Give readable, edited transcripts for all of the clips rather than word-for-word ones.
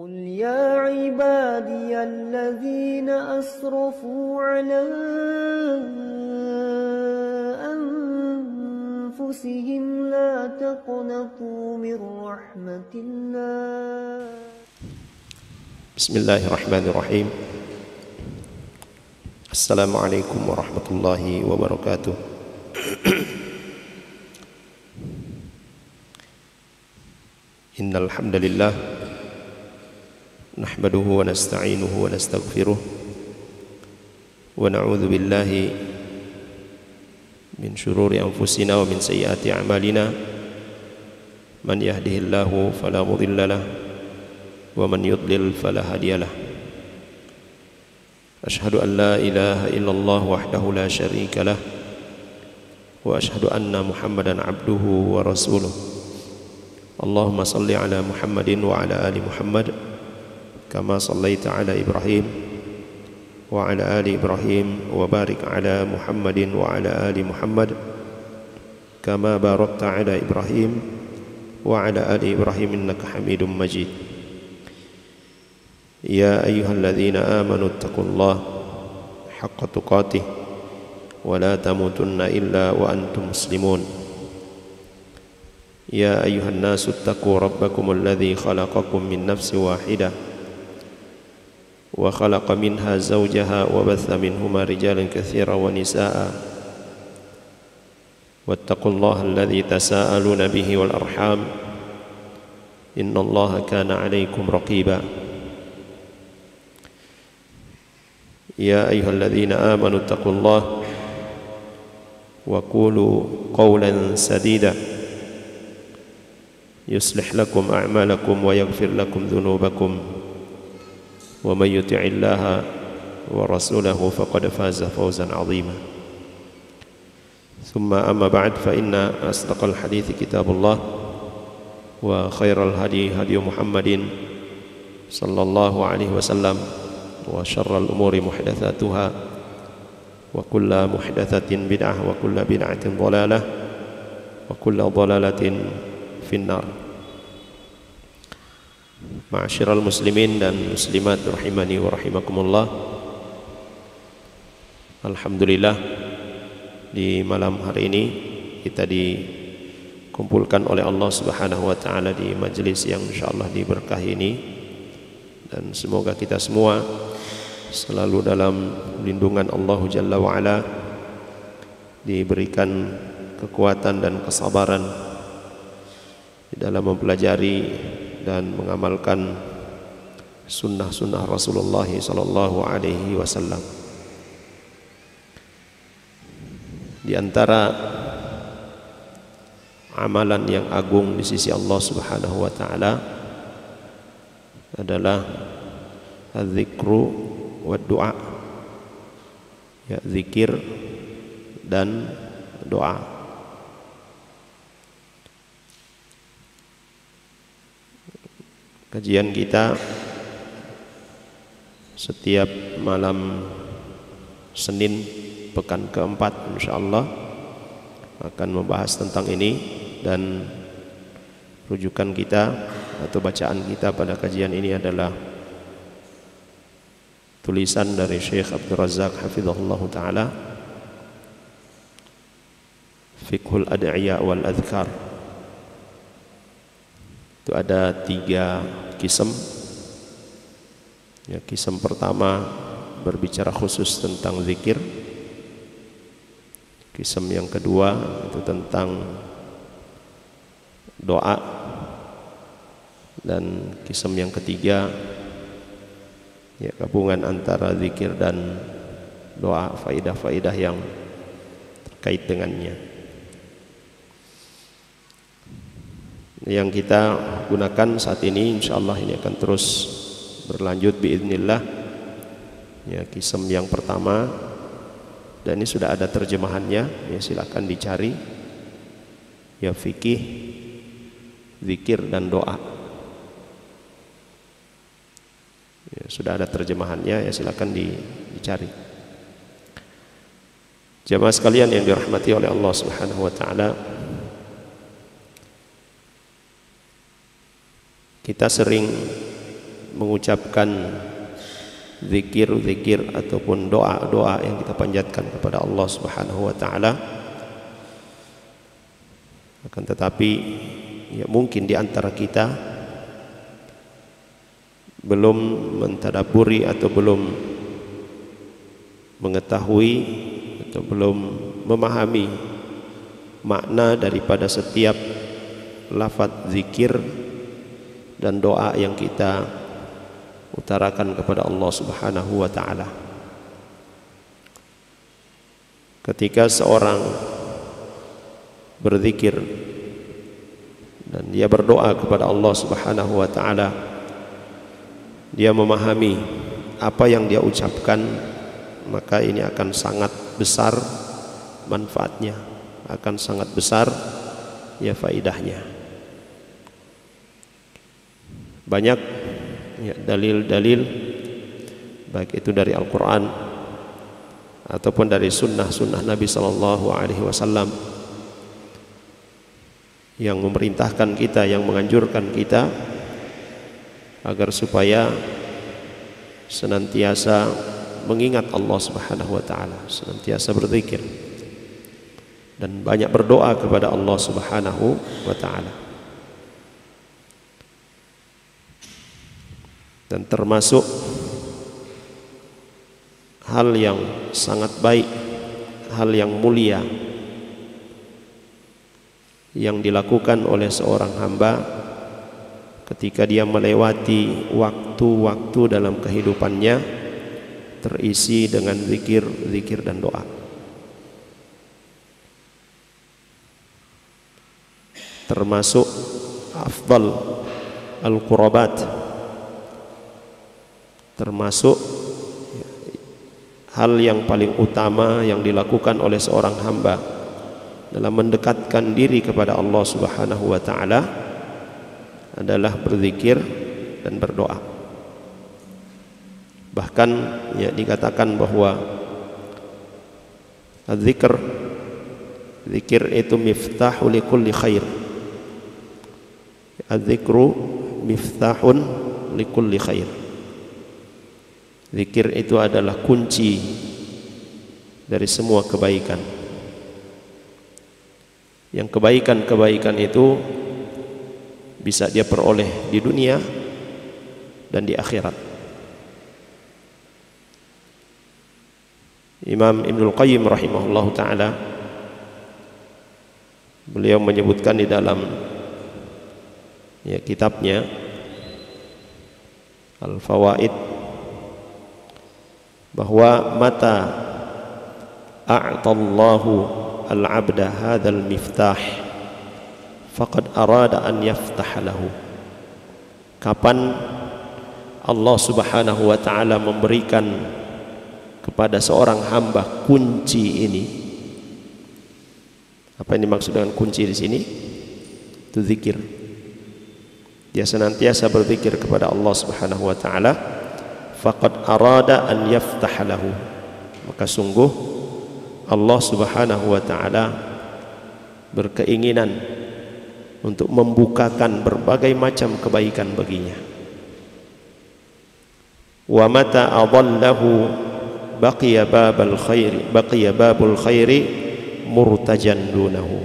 قل يا عبادي الذين أسرفوا على أنفسهم لا تقنطوا من رحمة الله. بسم الله الرحمن الرحيم. السلام عليكم ورحمة الله وبركاته. إن الحمد لله نحمده ونستعينه ونستغفره ونعوذ بالله من شرور أنفسنا ومن سيئات أعمالنا من يهده الله فلا مضل له ومن يضلل فلا هادي له. أشهد أن لا إله إلا الله وحده لا شريك له وأشهد أن محمدا عبده ورسوله. اللهم صل على محمد وعلى آل محمد كما صليت على إبراهيم وعلى آل إبراهيم وبارك على محمد وعلى آل محمد كما باركت على إبراهيم وعلى آل إبراهيم إنك حميد مجيد. يا أيها الذين آمنوا اتقوا الله حق تقاته ولا تموتن إلا وأنتم مسلمون. يا أيها الناس اتقوا ربكم الذي خلقكم من نفس واحدة وخلق منها زوجها وبث منهما رجالا كثيرا ونساء واتقوا الله الذي تساءلون به والأرحام إن الله كان عليكم رقيبا. يا أيها الذين آمنوا اتقوا الله وقولوا قولا سديدا يصلح لكم أعمالكم ويغفر لكم ذنوبكم ومن يطع الله ورسوله فقد فاز فوزا عظيما. ثم أما بعد فإن أصدق الحديث كتاب الله وخير الهدي هدي محمد صلى الله عليه وسلم وشر الأمور محدثاتها وكل محدثة بدعة وكل بدعة ضلالة وكل ضلالة في النار. Ma'asyiral muslimin dan muslimat rahimani wa rahimakumullah. Alhamdulillah, di malam hari ini kita dikumpulkan oleh Allah Subhanahu wa taala di majelis yang insyaallah diberkahi ini, dan semoga kita semua selalu dalam lindungan Allah Jalla wa Ala, diberikan kekuatan dan kesabaran di dalam mempelajari dan mengamalkan sunnah-sunnah Rasulullah sallallahu alaihi wasallam. Di antara amalan yang agung di sisi Allah Subhanahu wa taala adalah az-zikru wa du'a, ya, zikir dan doa. Kajian kita setiap malam Senin pekan keempat insyaallah akan membahas tentang ini, dan rujukan kita atau bacaan kita pada kajian ini adalah tulisan dari Syekh Abdul Razak hafizahullah taala, Fiqhul Ad'iya wal Adhkar. Itu ada 3 kisem. Ya, kisem pertama berbicara khusus tentang zikir. Kisem yang kedua itu tentang doa, dan kisem yang ketiga ya gabungan antara zikir dan doa, faidah-faidah yang terkait dengannya. Yang kita gunakan saat ini insyaallah ini akan terus berlanjut biiznillah. Ya, kisem yang pertama, dan ini sudah ada terjemahannya, ya silakan dicari, ya, fikih, zikir dan doa. Ya, sudah ada terjemahannya, ya silakan dicari. Jamaah sekalian yang dirahmati oleh Allah Subhanahu wa taala, kita sering mengucapkan zikir-zikir ataupun doa-doa yang kita panjatkan kepada Allah Subhanahu wa taala. Akan tetapi ya mungkin di antara kita belum mentadabburi atau belum mengetahui atau belum memahami makna daripada setiap lafaz zikir dan doa yang kita utarakan kepada Allah Subhanahu wa taala. Ketika seorang berzikir dan dia berdoa kepada Allah Subhanahu wa taala, dia memahami apa yang dia ucapkan, maka ini akan sangat besar manfaatnya, akan sangat besar ya faidahnya. Banyak ya dalil-dalil baik itu dari Al-Quran ataupun dari sunnah-sunnah Nabi Sallallahu Alaihi Wasallam yang memerintahkan kita, yang menganjurkan kita agar supaya senantiasa mengingat Allah Subhanahu wa taala, senantiasa berzikir dan banyak berdoa kepada Allah Subhanahu wa taala. Dan termasuk hal yang sangat baik, hal yang mulia yang dilakukan oleh seorang hamba ketika dia melewati waktu-waktu dalam kehidupannya terisi dengan zikir dan doa. Termasuk afdal al-qurabat, termasuk hal yang paling utama yang dilakukan oleh seorang hamba dalam mendekatkan diri kepada Allah Subhanahu wa taala adalah berzikir dan berdoa. Bahkan ya dikatakan bahwa zikir itu miftahu likulli khair. Az-zikru miftahun likulli khair. Zikir itu adalah kunci dari semua kebaikan. Yang kebaikan-kebaikan itu bisa dia peroleh di dunia dan di akhirat. Imam Ibnul Qayyim rahimahullah ta'ala, beliau menyebutkan di dalam ya, kitabnya Al-Fawaid bahwa mata a'tallahu al-'abda hadzal miftah faqad arada an yaftah lahu. Kapan Allah Subhanahu wa taala memberikan kepada seorang hamba kunci ini? Apa yang dimaksud dengan kunci di sini? Itu zikir. Dia senantiasa berzikir kepada Allah Subhanahu wa taala, faqad arada an yaftah lahu. Maka sungguh Allah Subhanahu wa taala berkeinginan untuk membukakan berbagai macam kebaikan baginya. Wa mata adallahu baqiya babul khairi murtajan dunahu.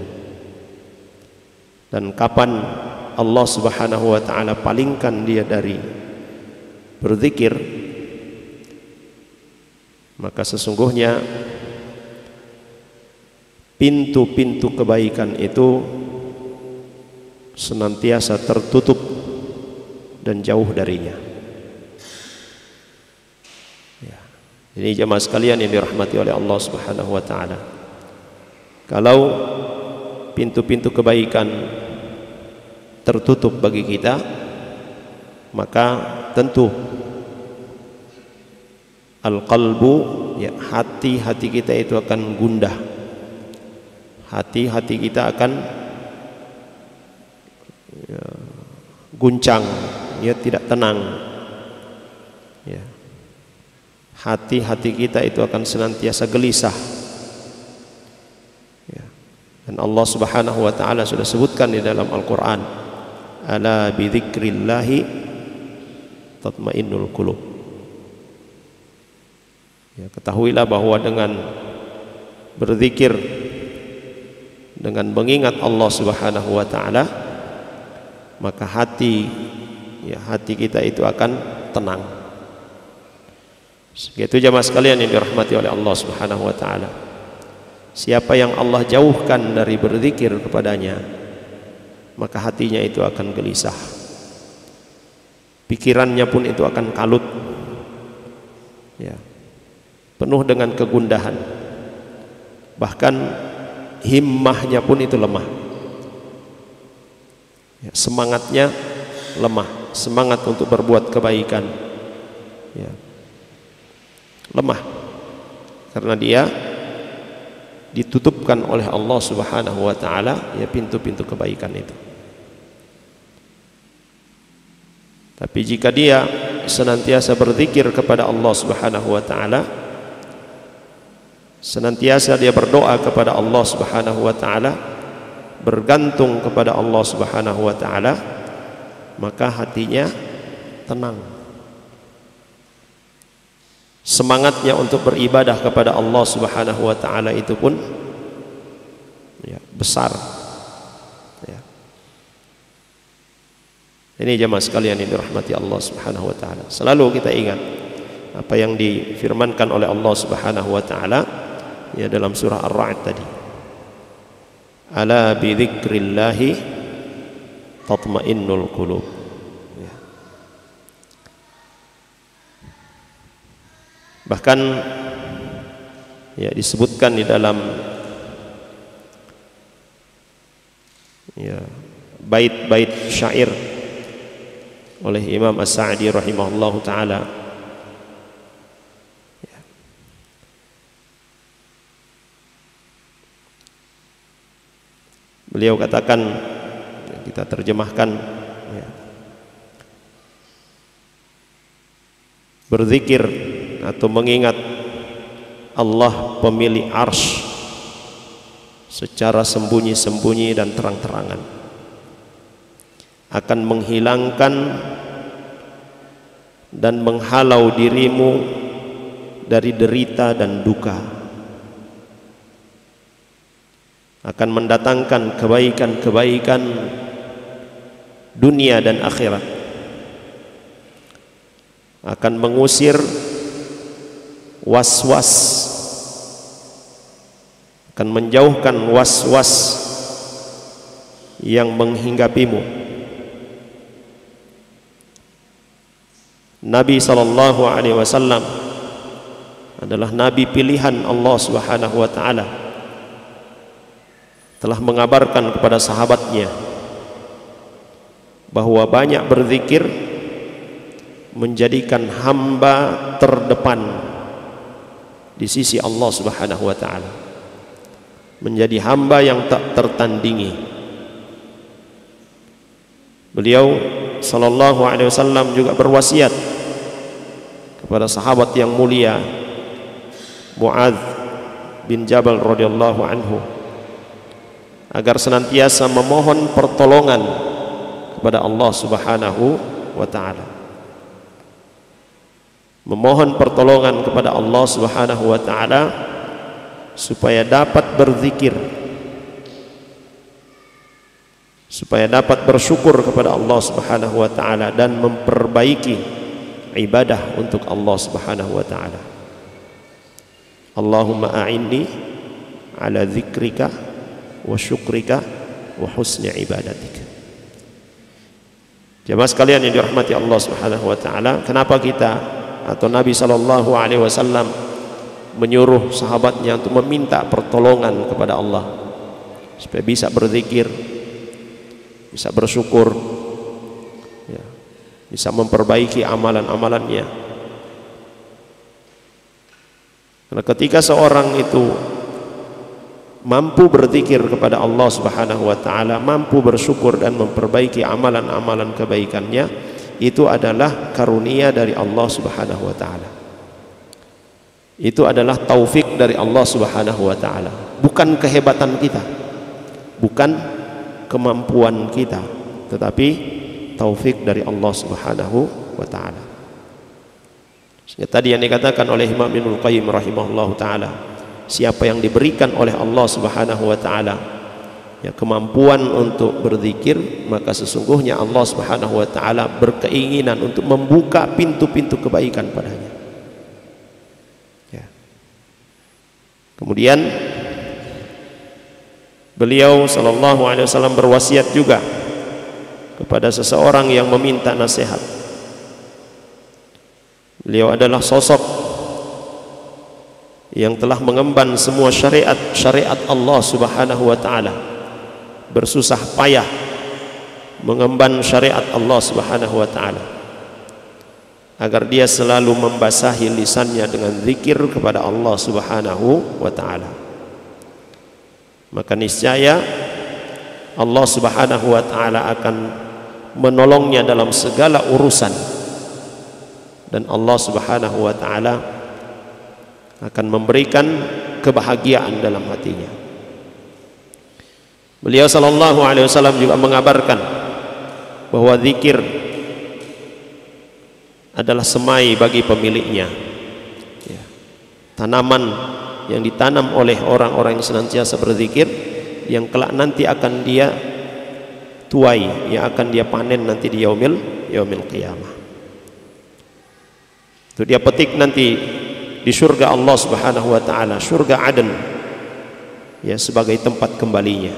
Dan kapan Allah Subhanahu wa taala palingkan dia dari berzikir, maka sesungguhnya pintu-pintu kebaikan itu senantiasa tertutup dan jauh darinya. Ya. Ini jemaah sekalian yang dirahmati oleh Allah Subhanahu wa taala. Kalau pintu-pintu kebaikan tertutup bagi kita, maka tentu al-qalbu, ya, hati kita itu akan gundah. Hati kita akan ya, guncang, ya, tidak tenang. Ya. Hati kita itu akan senantiasa gelisah. Ya. Dan Allah Subhanahu wa taala sudah sebutkan di dalam Al-Qur'an, ala bi dzikrillahi tatmainnul qulub. Ya, ketahuilah bahwa dengan berzikir, dengan mengingat Allah Subhanahu wa taala, maka hati kita itu akan tenang. Segitu jamaah sekalian yang dirahmati oleh Allah Subhanahu wa taala. Siapa yang Allah jauhkan dari berzikir kepadanya, maka hatinya itu akan gelisah. Pikirannya pun itu akan kalut. Ya. Penuh dengan kegundahan. Bahkan himmahnya pun itu lemah. Ya, semangatnya lemah, semangat untuk berbuat kebaikan. Ya. Lemah. Karena dia ditutupkan oleh Allah Subhanahu wa taala ya pintu-pintu kebaikan itu. Tapi jika dia senantiasa berzikir kepada Allah Subhanahu wa taala, senantiasa dia berdoa kepada Allah Subhanahu wa taala, bergantung kepada Allah Subhanahu wa taala, maka hatinya tenang. Semangatnya untuk beribadah kepada Allah Subhanahu wa taala itu pun ya, besar. Ya. Ini jemaah sekalian yang dirahmati Allah Subhanahu wa taala. Selalu kita ingat apa yang difirmankan oleh Allah Subhanahu wa taala ya dalam surah Ar-Ra'd tadi. Ala bi dzikrillahi tatmainnul qulub. Ya. Bahkan ya disebutkan di dalam ya bait-bait syair oleh Imam As-Sa'di rahimahullahu taala. Ya. Beliau katakan, kita terjemahkan ya, berzikir atau mengingat Allah pemilik arsy secara sembunyi-sembunyi dan terang-terangan akan menghilangkan dan menghalau dirimu dari derita dan duka, akan mendatangkan kebaikan-kebaikan dunia dan akhirat, akan mengusir was-was, akan menjauhkan was-was yang menghinggapimu. Nabi SAW adalah Nabi pilihan Allah Subhanahu wa ta'ala, telah mengabarkan kepada sahabatnya bahwa banyak berzikir menjadikan hamba terdepan di sisi Allah Subhanahu wa ta'ala, menjadi hamba yang tak tertandingi. Beliau sallallahu alaihi wasallam juga berwasiat kepada sahabat yang mulia Mu'adz bin Jabal radhiyallahu anhu agar senantiasa memohon pertolongan kepada Allah Subhanahu wa ta'ala, memohon pertolongan kepada Allah Subhanahu wa ta'ala supaya dapat berzikir, supaya dapat bersyukur kepada Allah Subhanahu wa ta'ala dan memperbaiki ibadah untuk Allah Subhanahu wa ta'ala. Allahumma a'inni ala dzikrika wa syukrika wa husni ibadatika. Jemaah sekalian yang dirahmati Allah Subhanahu wa ta'ala, kenapa kita atau Nabi sallallahu alaihi wasallam menyuruh sahabatnya untuk meminta pertolongan kepada Allah supaya bisa berzikir, bisa bersyukur ya, bisa memperbaiki amalan-amalannya. Karena ketika seorang itu mampu berzikir kepada Allah Subhanahu wa ta'ala, mampu bersyukur dan memperbaiki amalan-amalan kebaikannya, itu adalah karunia dari Allah Subhanahu wa ta'ala. Itu adalah taufik dari Allah Subhanahu wa ta'ala, bukan kehebatan kita, bukan kemampuan kita, tetapi taufik dari Allah Subhanahu wa ta'ala. Tadi yang dikatakan oleh Imam Ibnul Qayyim rahimahullahu taala, siapa yang diberikan oleh Allah Subhanahu wa taala ya kemampuan untuk berzikir, maka sesungguhnya Allah Subhanahu wa taala berkeinginan untuk membuka pintu-pintu kebaikan padanya. Ya. Kemudian beliau sallallahu alaihi wasallam berwasiat juga kepada seseorang yang meminta nasihat. Beliau adalah sosok yang telah mengemban semua syariat Allah Subhanahu wa taala, bersusah payah mengemban syariat Allah Subhanahu wa taala agar dia selalu membasahi lisannya dengan zikir kepada Allah Subhanahu wa taala. Maka niscaya Allah Subhanahu wa taala akan menolongnya dalam segala urusan, dan Allah Subhanahu wa taala akan memberikan kebahagiaan dalam hatinya. Beliau sallallahu alaihi wasallam juga mengabarkan bahwa zikir adalah semai bagi pemiliknya, ya. Tanaman yang ditanam oleh orang-orang yang senantiasa berzikir, yang kelak nanti akan dia tuai, yang akan dia panen nanti di yaumil qiyamah. Itu dia petik nanti di surga Allah Subhanahu wa taala, surga Aden, ya, sebagai tempat kembalinya.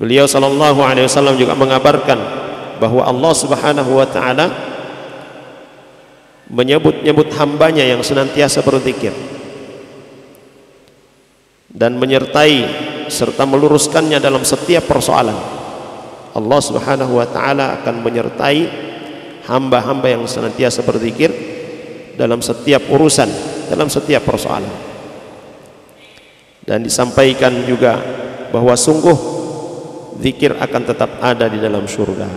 Beliau sallallahu alaihi wasallam juga mengabarkan bahwa Allah Subhanahu wa taala menyebut-nyebut hambanya yang senantiasa berzikir dan menyertai serta meluruskannya dalam setiap persoalan. Allah Subhanahu wa taala akan menyertai hamba-hamba yang senantiasa berzikir dalam setiap urusan, dalam setiap persoalan. Dan disampaikan juga bahwa sungguh zikir akan tetap ada di dalam surga.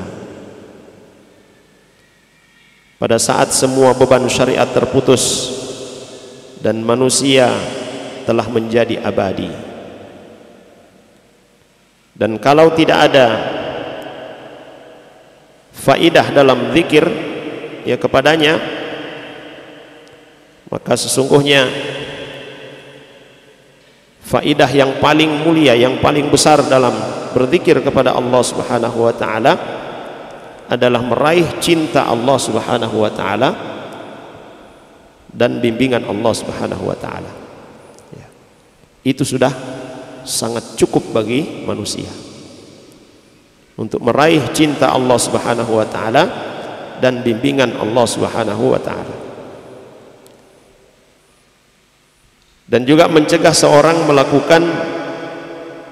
Pada saat semua beban syariat terputus dan manusia telah menjadi abadi. Dan kalau tidak ada faidah dalam zikir ya kepadanya, maka sesungguhnya faidah yang paling mulia, yang paling besar dalam berzikir kepada Allah Subhanahu wa taala adalah meraih cinta Allah Subhanahu wa taala dan bimbingan Allah Subhanahu wa taala. Ya. Itu sudah sangat cukup bagi manusia untuk meraih cinta Allah Subhanahu wa taala dan bimbingan Allah Subhanahu wa taala. Dan juga mencegah seorang melakukan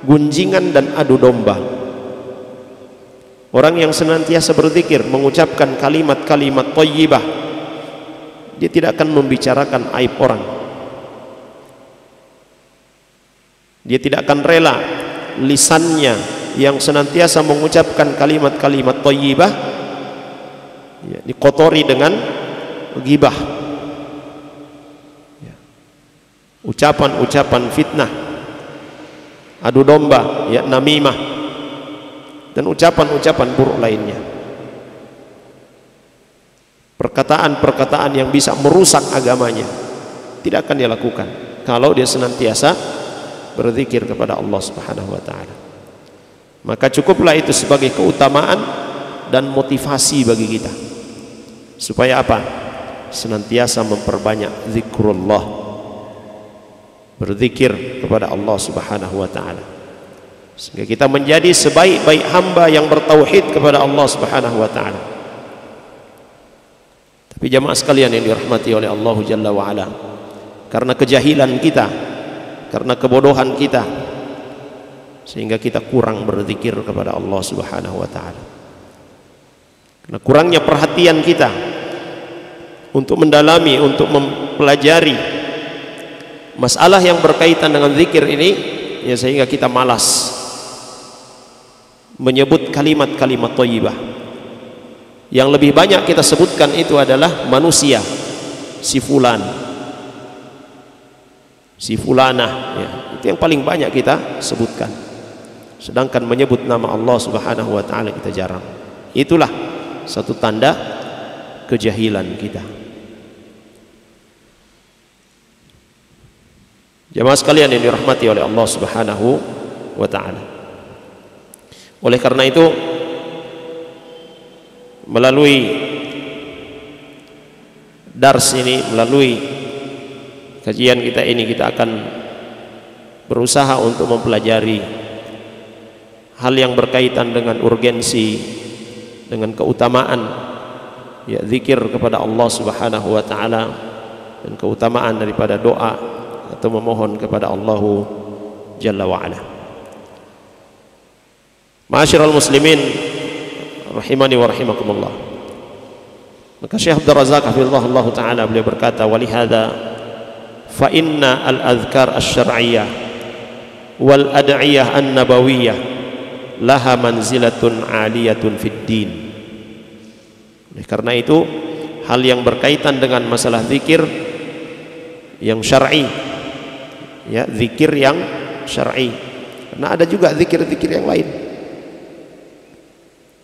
gunjingan dan adu domba. Orang yang senantiasa berzikir, mengucapkan kalimat-kalimat thayyibah, dia tidak akan membicarakan aib orang. Dia tidak akan rela lisannya yang senantiasa mengucapkan kalimat-kalimat thayyibah ya, dikotori dengan ghibah, ya, ucapan-ucapan fitnah, adu domba, ya, namimah, dan ucapan-ucapan buruk lainnya, perkataan-perkataan yang bisa merusak agamanya tidak akan dia lakukan kalau dia senantiasa berzikir kepada Allah Subhanahu wa taala. Maka cukuplah itu sebagai keutamaan dan motivasi bagi kita supaya apa? Senantiasa memperbanyak zikrullah, berzikir kepada Allah Subhanahu wa taala, sehingga kita menjadi sebaik-baik hamba yang bertauhid kepada Allah Subhanahu wa taala. Tapi jamaah sekalian yang dirahmati oleh Allah Jalla wa ala, karena kejahilan kita, karena kebodohan kita, sehingga kita kurang berzikir kepada Allah Subhanahu wa taala. Karena kurangnya perhatian kita untuk mendalami, untuk mempelajari masalah yang berkaitan dengan zikir ini, ya, sehingga kita malas menyebut kalimat-kalimat thayyibah. Yang lebih banyak kita sebutkan itu adalah manusia, si fulan, si fulanah, ya, itu yang paling banyak kita sebutkan. Sedangkan menyebut nama Allah Subhanahu wa taala kita jarang. Itulah satu tanda kejahilan kita. Jamaah sekalian yang dirahmati oleh Allah Subhanahu wa taala. Oleh karena itu, melalui dars ini, melalui kajian kita ini, kita akan berusaha untuk mempelajari hal yang berkaitan dengan urgensi, dengan keutamaan ya zikir kepada Allah Subhanahu wa taala, dan keutamaan daripada doa atau memohon kepada Allah Jalla wa Ala. Ma'asyiral muslimin rahimani wa rahimakumullah. Maka Syekh Abdul Razak hafizahullah taala beliau berkata, walihada fa inna al-adhkar asy-syar'iyyah wal ad'iyah an-nabawiyyah laha manzilatun 'aliyatun fid din. Oleh karena itu, hal yang berkaitan dengan masalah zikir yang syar'i, ya, zikir yang syar'i, karena ada juga zikir-zikir yang lain,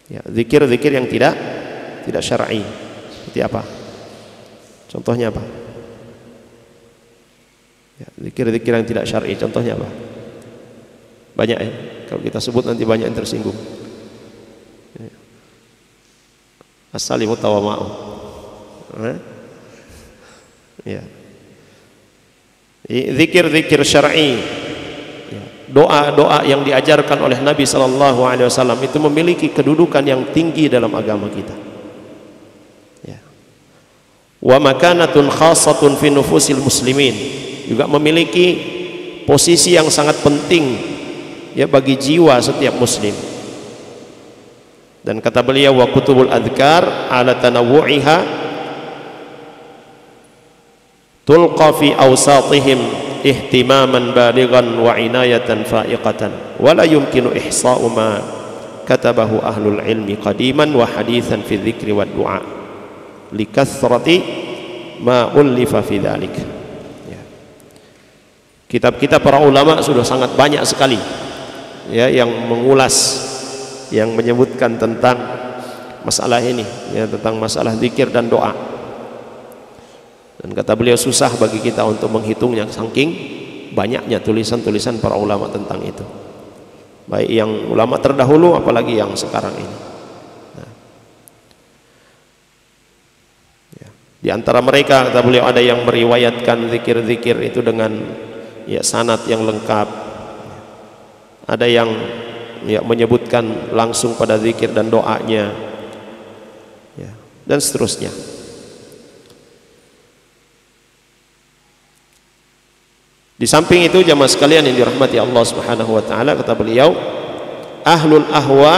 ya, zikir-zikir yang tidak syar'i. Seperti apa? Contohnya apa? Ya, zikir-zikir yang tidak syar'i, contohnya apa? Banyak ya, kalau kita sebut nanti banyak yang tersinggung. Ya. As-salimu tawama'u. Ya. Zikir-zikir syar'i, doa-doa yang diajarkan oleh Nabi sallallahu alaihi wasallam itu memiliki kedudukan yang tinggi dalam agama kita. Ya. Wa makanatun khassatun fi nufusil muslimin, juga memiliki posisi yang sangat penting ya bagi jiwa setiap muslim. Dan kata beliau, wa kutubul adhkar ala tanawwu'iha tulqa fi awsatihim ihtimaman balighan wa inayatan fa'iqatan wa la yumkinu ihsa'u ma katabahu ahlul ilmi qadiman wa hadithan fi dzikri wa du'a likathrati ma ullifa fi dzalik. Ya. Kitab-kitab para ulama sudah sangat banyak sekali ya yang mengulas, yang menyebutkan tentang masalah ini, ya, tentang masalah zikir dan doa. Dan kata beliau, susah bagi kita untuk menghitungnya saking banyaknya tulisan-tulisan para ulama tentang itu, baik yang ulama terdahulu apalagi yang sekarang ini. Nah, ya. Di antara mereka kata beliau ada yang meriwayatkan zikir-zikir itu dengan ya sanad yang lengkap, ada yang ya menyebutkan langsung pada zikir dan doanya, ya, dan seterusnya. Di samping itu jamaah sekalian yang dirahmati Allah Subhanahu wa taala, kata beliau, ahlul ahwa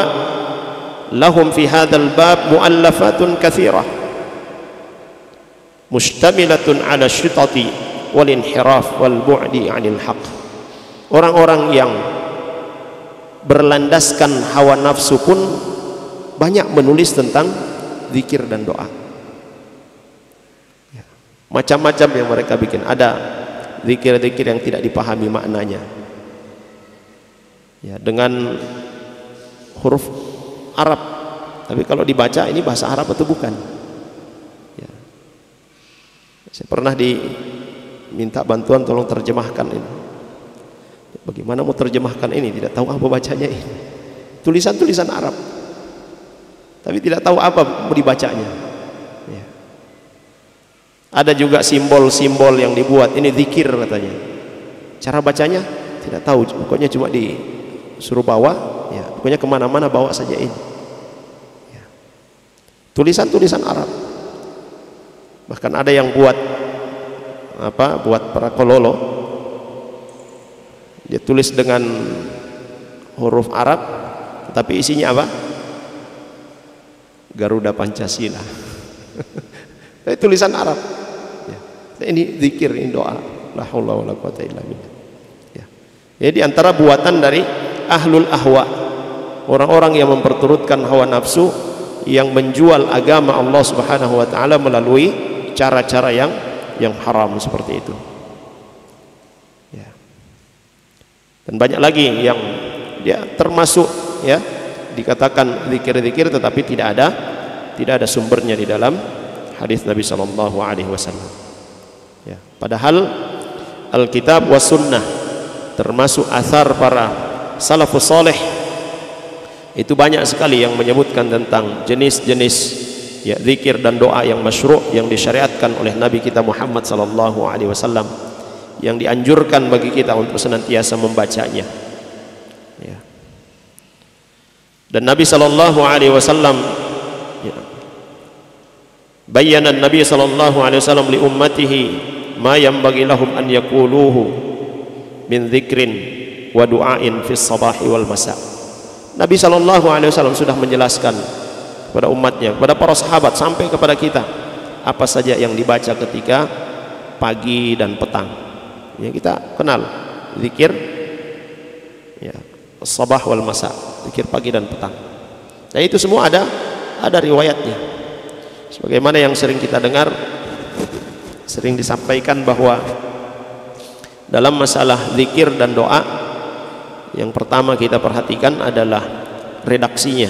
lahum fi hadzal bab muallafatun katsirah mustamilatun ala syitati wal inhiraf wal bu'di 'anil haqq. Orang-orang yang berlandaskan hawa nafsu pun banyak menulis tentang zikir dan doa. Macam-macam yang mereka bikin. Ada zikir-zikir yang tidak dipahami maknanya, ya, dengan huruf Arab, tapi kalau dibaca ini bahasa Arab atau bukan, ya. Saya pernah diminta bantuan, tolong terjemahkan ini. Bagaimana mau terjemahkan ini, tidak tahu apa bacanya ini, tulisan-tulisan Arab tapi tidak tahu apa mau dibacanya. Ada juga simbol-simbol yang dibuat, ini zikir katanya, cara bacanya tidak tahu, pokoknya cuma disuruh bawa, ya, pokoknya kemana-mana bawa saja ini, ya. Tulisan-tulisan Arab, bahkan ada yang buat apa, buat para kololo, dia tulis dengan huruf Arab tapi isinya apa, Garuda Pancasila. Tulisan Arab, ya. Ini zikir, ini doa, la haula wala quwata illa billah, ya. Jadi antara buatan dari ahlul ahwa, orang-orang yang memperturutkan hawa nafsu, yang menjual agama Allah Subhanahu wa taala melalui cara-cara yang haram seperti itu, ya. Dan banyak lagi yang dia termasuk ya dikatakan zikir-zikir tetapi tidak ada sumbernya di dalam hadis Nabi sallallahu alaihi wasallam. Ya, padahal Alkitab was sunnah termasuk athar para salafus saleh itu banyak sekali yang menyebutkan tentang jenis-jenis ya zikir dan doa yang masyru' yang disyariatkan oleh Nabi kita Muhammad sallallahu alaihi wasallam, yang dianjurkan bagi kita untuk senantiasa membacanya. Ya. Dan Nabi sallallahu alaihi wasallam ya, bayyana Nabi sallallahu alaihi wasallam li ummatihi ma yanbaghi lahum an yaquluhu min dzikrin wa du'ain fi shabahi wal masa. Nabi sallallahu alaihi wasallam sudah menjelaskan kepada umatnya, kepada para sahabat sampai kepada kita apa saja yang dibaca ketika pagi dan petang. Ya, kita kenal zikir ya, sabah wal masa, zikir pagi dan petang. Nah, itu semua ada riwayatnya. Sebagaimana yang sering kita dengar, sering disampaikan bahwa dalam masalah zikir dan doa, yang pertama kita perhatikan adalah redaksinya.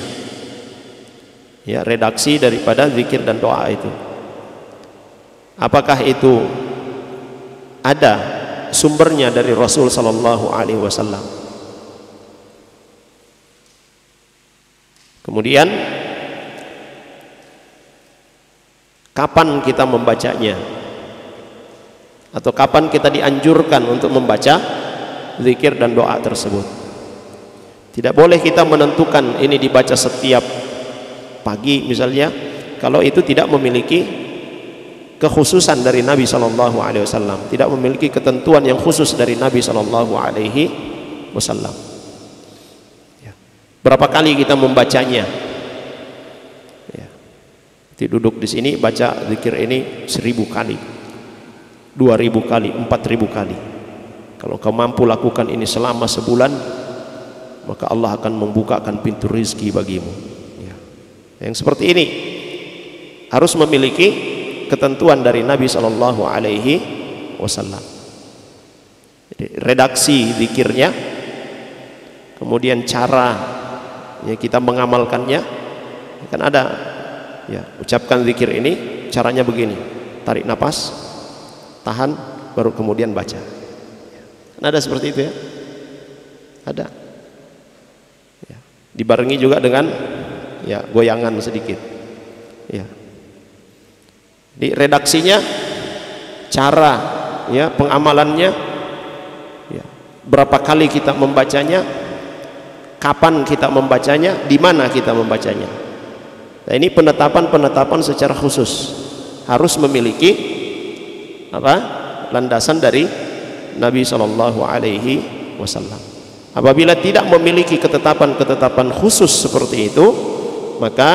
Ya, redaksi daripada zikir dan doa itu. Apakah itu ada sumbernya dari Rasul sallallahu alaihi wasallam? Kemudian kapan kita membacanya? Atau kapan kita dianjurkan untuk membaca zikir dan doa tersebut? Tidak boleh kita menentukan ini dibaca setiap pagi misalnya, kalau itu tidak memiliki kekhususan dari Nabi sallallahu alaihi wasallam, tidak memiliki ketentuan yang khusus dari Nabi sallallahu alaihi wasallam. Ya. Berapa kali kita membacanya? Ya. Duduk di sini baca zikir ini 1000 kali, 2000 kali, 4000 kali. Kalau kau mampu lakukan ini selama sebulan, maka Allah akan membukakan pintu rizki bagimu. Ya. Yang seperti ini harus memiliki ketentuan dari Nabi sallallahu alaihi wasallam. Jadi redaksi zikirnya, kemudian cara ya kita mengamalkannya, kan ada ya, ucapkan zikir ini caranya begini, tarik nafas, tahan, baru kemudian baca. Kan ada seperti itu ya, ada ya. Dibarengi juga dengan ya goyangan sedikit ya. Di redaksinya, cara ya pengamalannya ya, berapa kali kita membacanya, kapan kita membacanya, di mana kita membacanya. Nah, ini penetapan secara khusus harus memiliki apa? Landasan dari Nabi sallallahu alaihi wasallam. Apabila tidak memiliki ketetapan khusus seperti itu, maka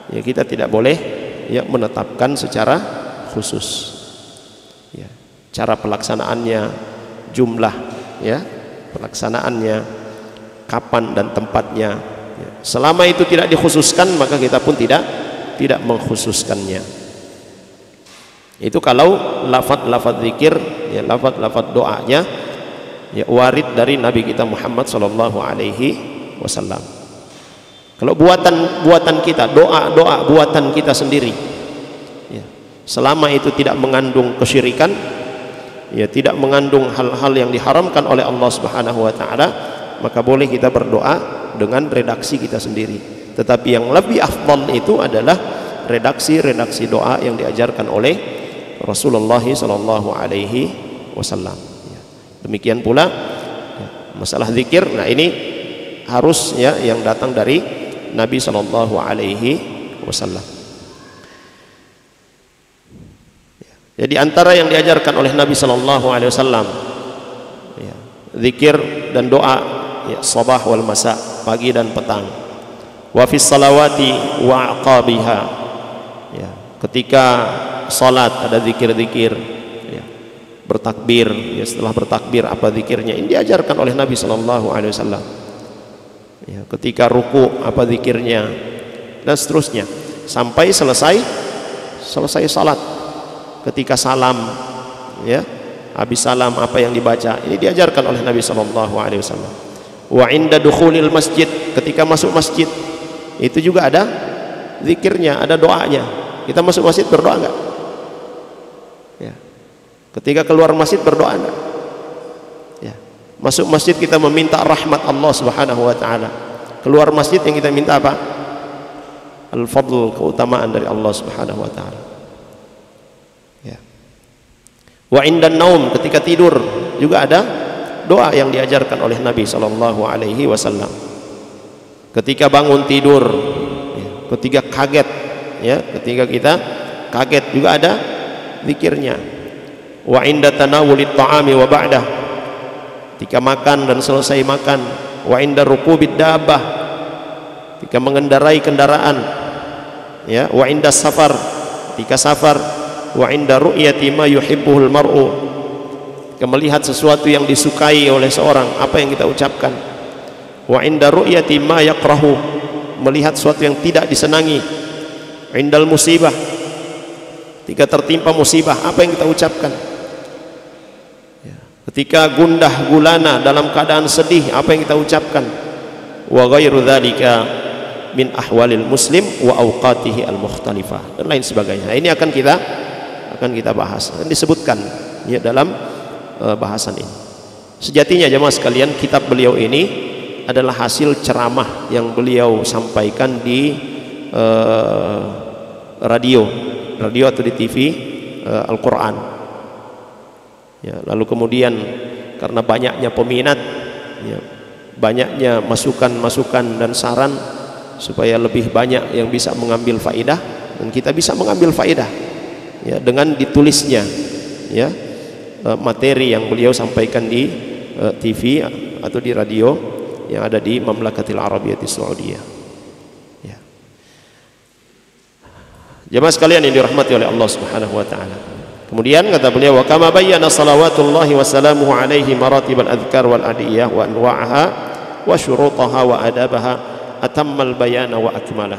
ya kita tidak boleh ya menetapkan secara khusus ya, cara pelaksanaannya, jumlah ya pelaksanaannya, kapan dan tempatnya ya. Selama itu tidak dikhususkan, maka kita pun tidak mengkhususkannya. Itu kalau lafaz zikir ya, lafaz doanya ya warid dari Nabi kita Muhammad sallallahu alaihi wasallam. Kalau buatan kita, doa buatan kita sendiri ya, selama itu tidak mengandung kesyirikan ya, tidak mengandung hal-hal yang diharamkan oleh Allah Subhanahu wa taala, maka boleh kita berdoa dengan redaksi kita sendiri. Tetapi yang lebih afdal itu adalah redaksi doa yang diajarkan oleh Rasulullah sallallahu alaihi wasallam ya. Demikian pula ya, masalah zikir, nah ini harus ya yang datang dari Nabi sallallahu alaihi wasallam. Jadi antara yang diajarkan oleh Nabi sallallahu alaihi wasallam ya, zikir dan doa ya, sabah wal masa, pagi dan petang. Wa fis salawati wa aqabiha ya, ketika salat ada zikir-zikir ya, bertakbir ya, setelah bertakbir apa zikirnya, ini diajarkan oleh Nabi sallallahu alaihi wasallam. Ya, ketika ruku apa zikirnya, dan seterusnya sampai selesai salat. Ketika salam ya, habis salam apa yang dibaca, ini diajarkan oleh Nabi sallallahu alaihi wasallam. Wa inda dukhulil masjid, ketika masuk masjid itu juga ada zikirnya, ada doanya. Kita masuk masjid berdoa enggak? Ya. Ketika keluar masjid berdoa enggak? Ya. Masuk masjid kita meminta rahmat Allah Subhanahu wa taala. Keluar masjid yang kita minta apa? Al-fadl, keutamaan dari Allah Subhanahu wa taala. Ya. Wa indan naum, ketika tidur juga ada doa yang diajarkan oleh Nabi sallallahu alaihi wasallam. Ketika bangun tidur, ya, ketika kaget, ya, ketika kita kaget juga ada zikirnya. Wa inda tanawulit ta'ami wa ba'dah, ketika makan dan selesai makan. Wa inda rukubid dabbah, ketika mengendarai kendaraan, ya. Wa inda safar, ketika safar. Wa inda ru'yati ma yuhibbuhul mar'u, ketika melihat sesuatu yang disukai oleh seorang, apa yang kita ucapkan. Wa inda ru'yati ma yakrahu, melihat sesuatu yang tidak disenangi. Indal musibah, ketika tertimpa musibah, apa yang kita ucapkan. Ya. Ketika gundah gulana, dalam keadaan sedih, apa yang kita ucapkan. Wa ghairu dzalika min ahwalil muslim wa awqatihi al-mukhtalifah, dan lain sebagainya. Ini akan kita bahas, dan disebutkan ya dalam bahasan ini. Sejatinya jemaah sekalian, kitab beliau ini adalah hasil ceramah yang beliau sampaikan di radio atau di TV Al-Quran. Ya, lalu kemudian karena banyaknya peminat, ya, banyaknya masukan-masukan dan saran supaya lebih banyak yang bisa mengambil faedah, dan kita bisa mengambil faedah ya dengan ditulisnya ya materi yang beliau sampaikan di TV atau di radio yang ada di Mamlakatil Arabiyatis Saudiyah. Ya. Jemaah sekalian yang dirahmati oleh Allah Subhanahu wa taala. Kemudian kata beliau, wa kama bayyana salawatullahi wa salamuhu alaihi maratibal adhkar wal adiyah wa anwa'aha wa syurutaha wa adabaha atammal bayana wa akmalah.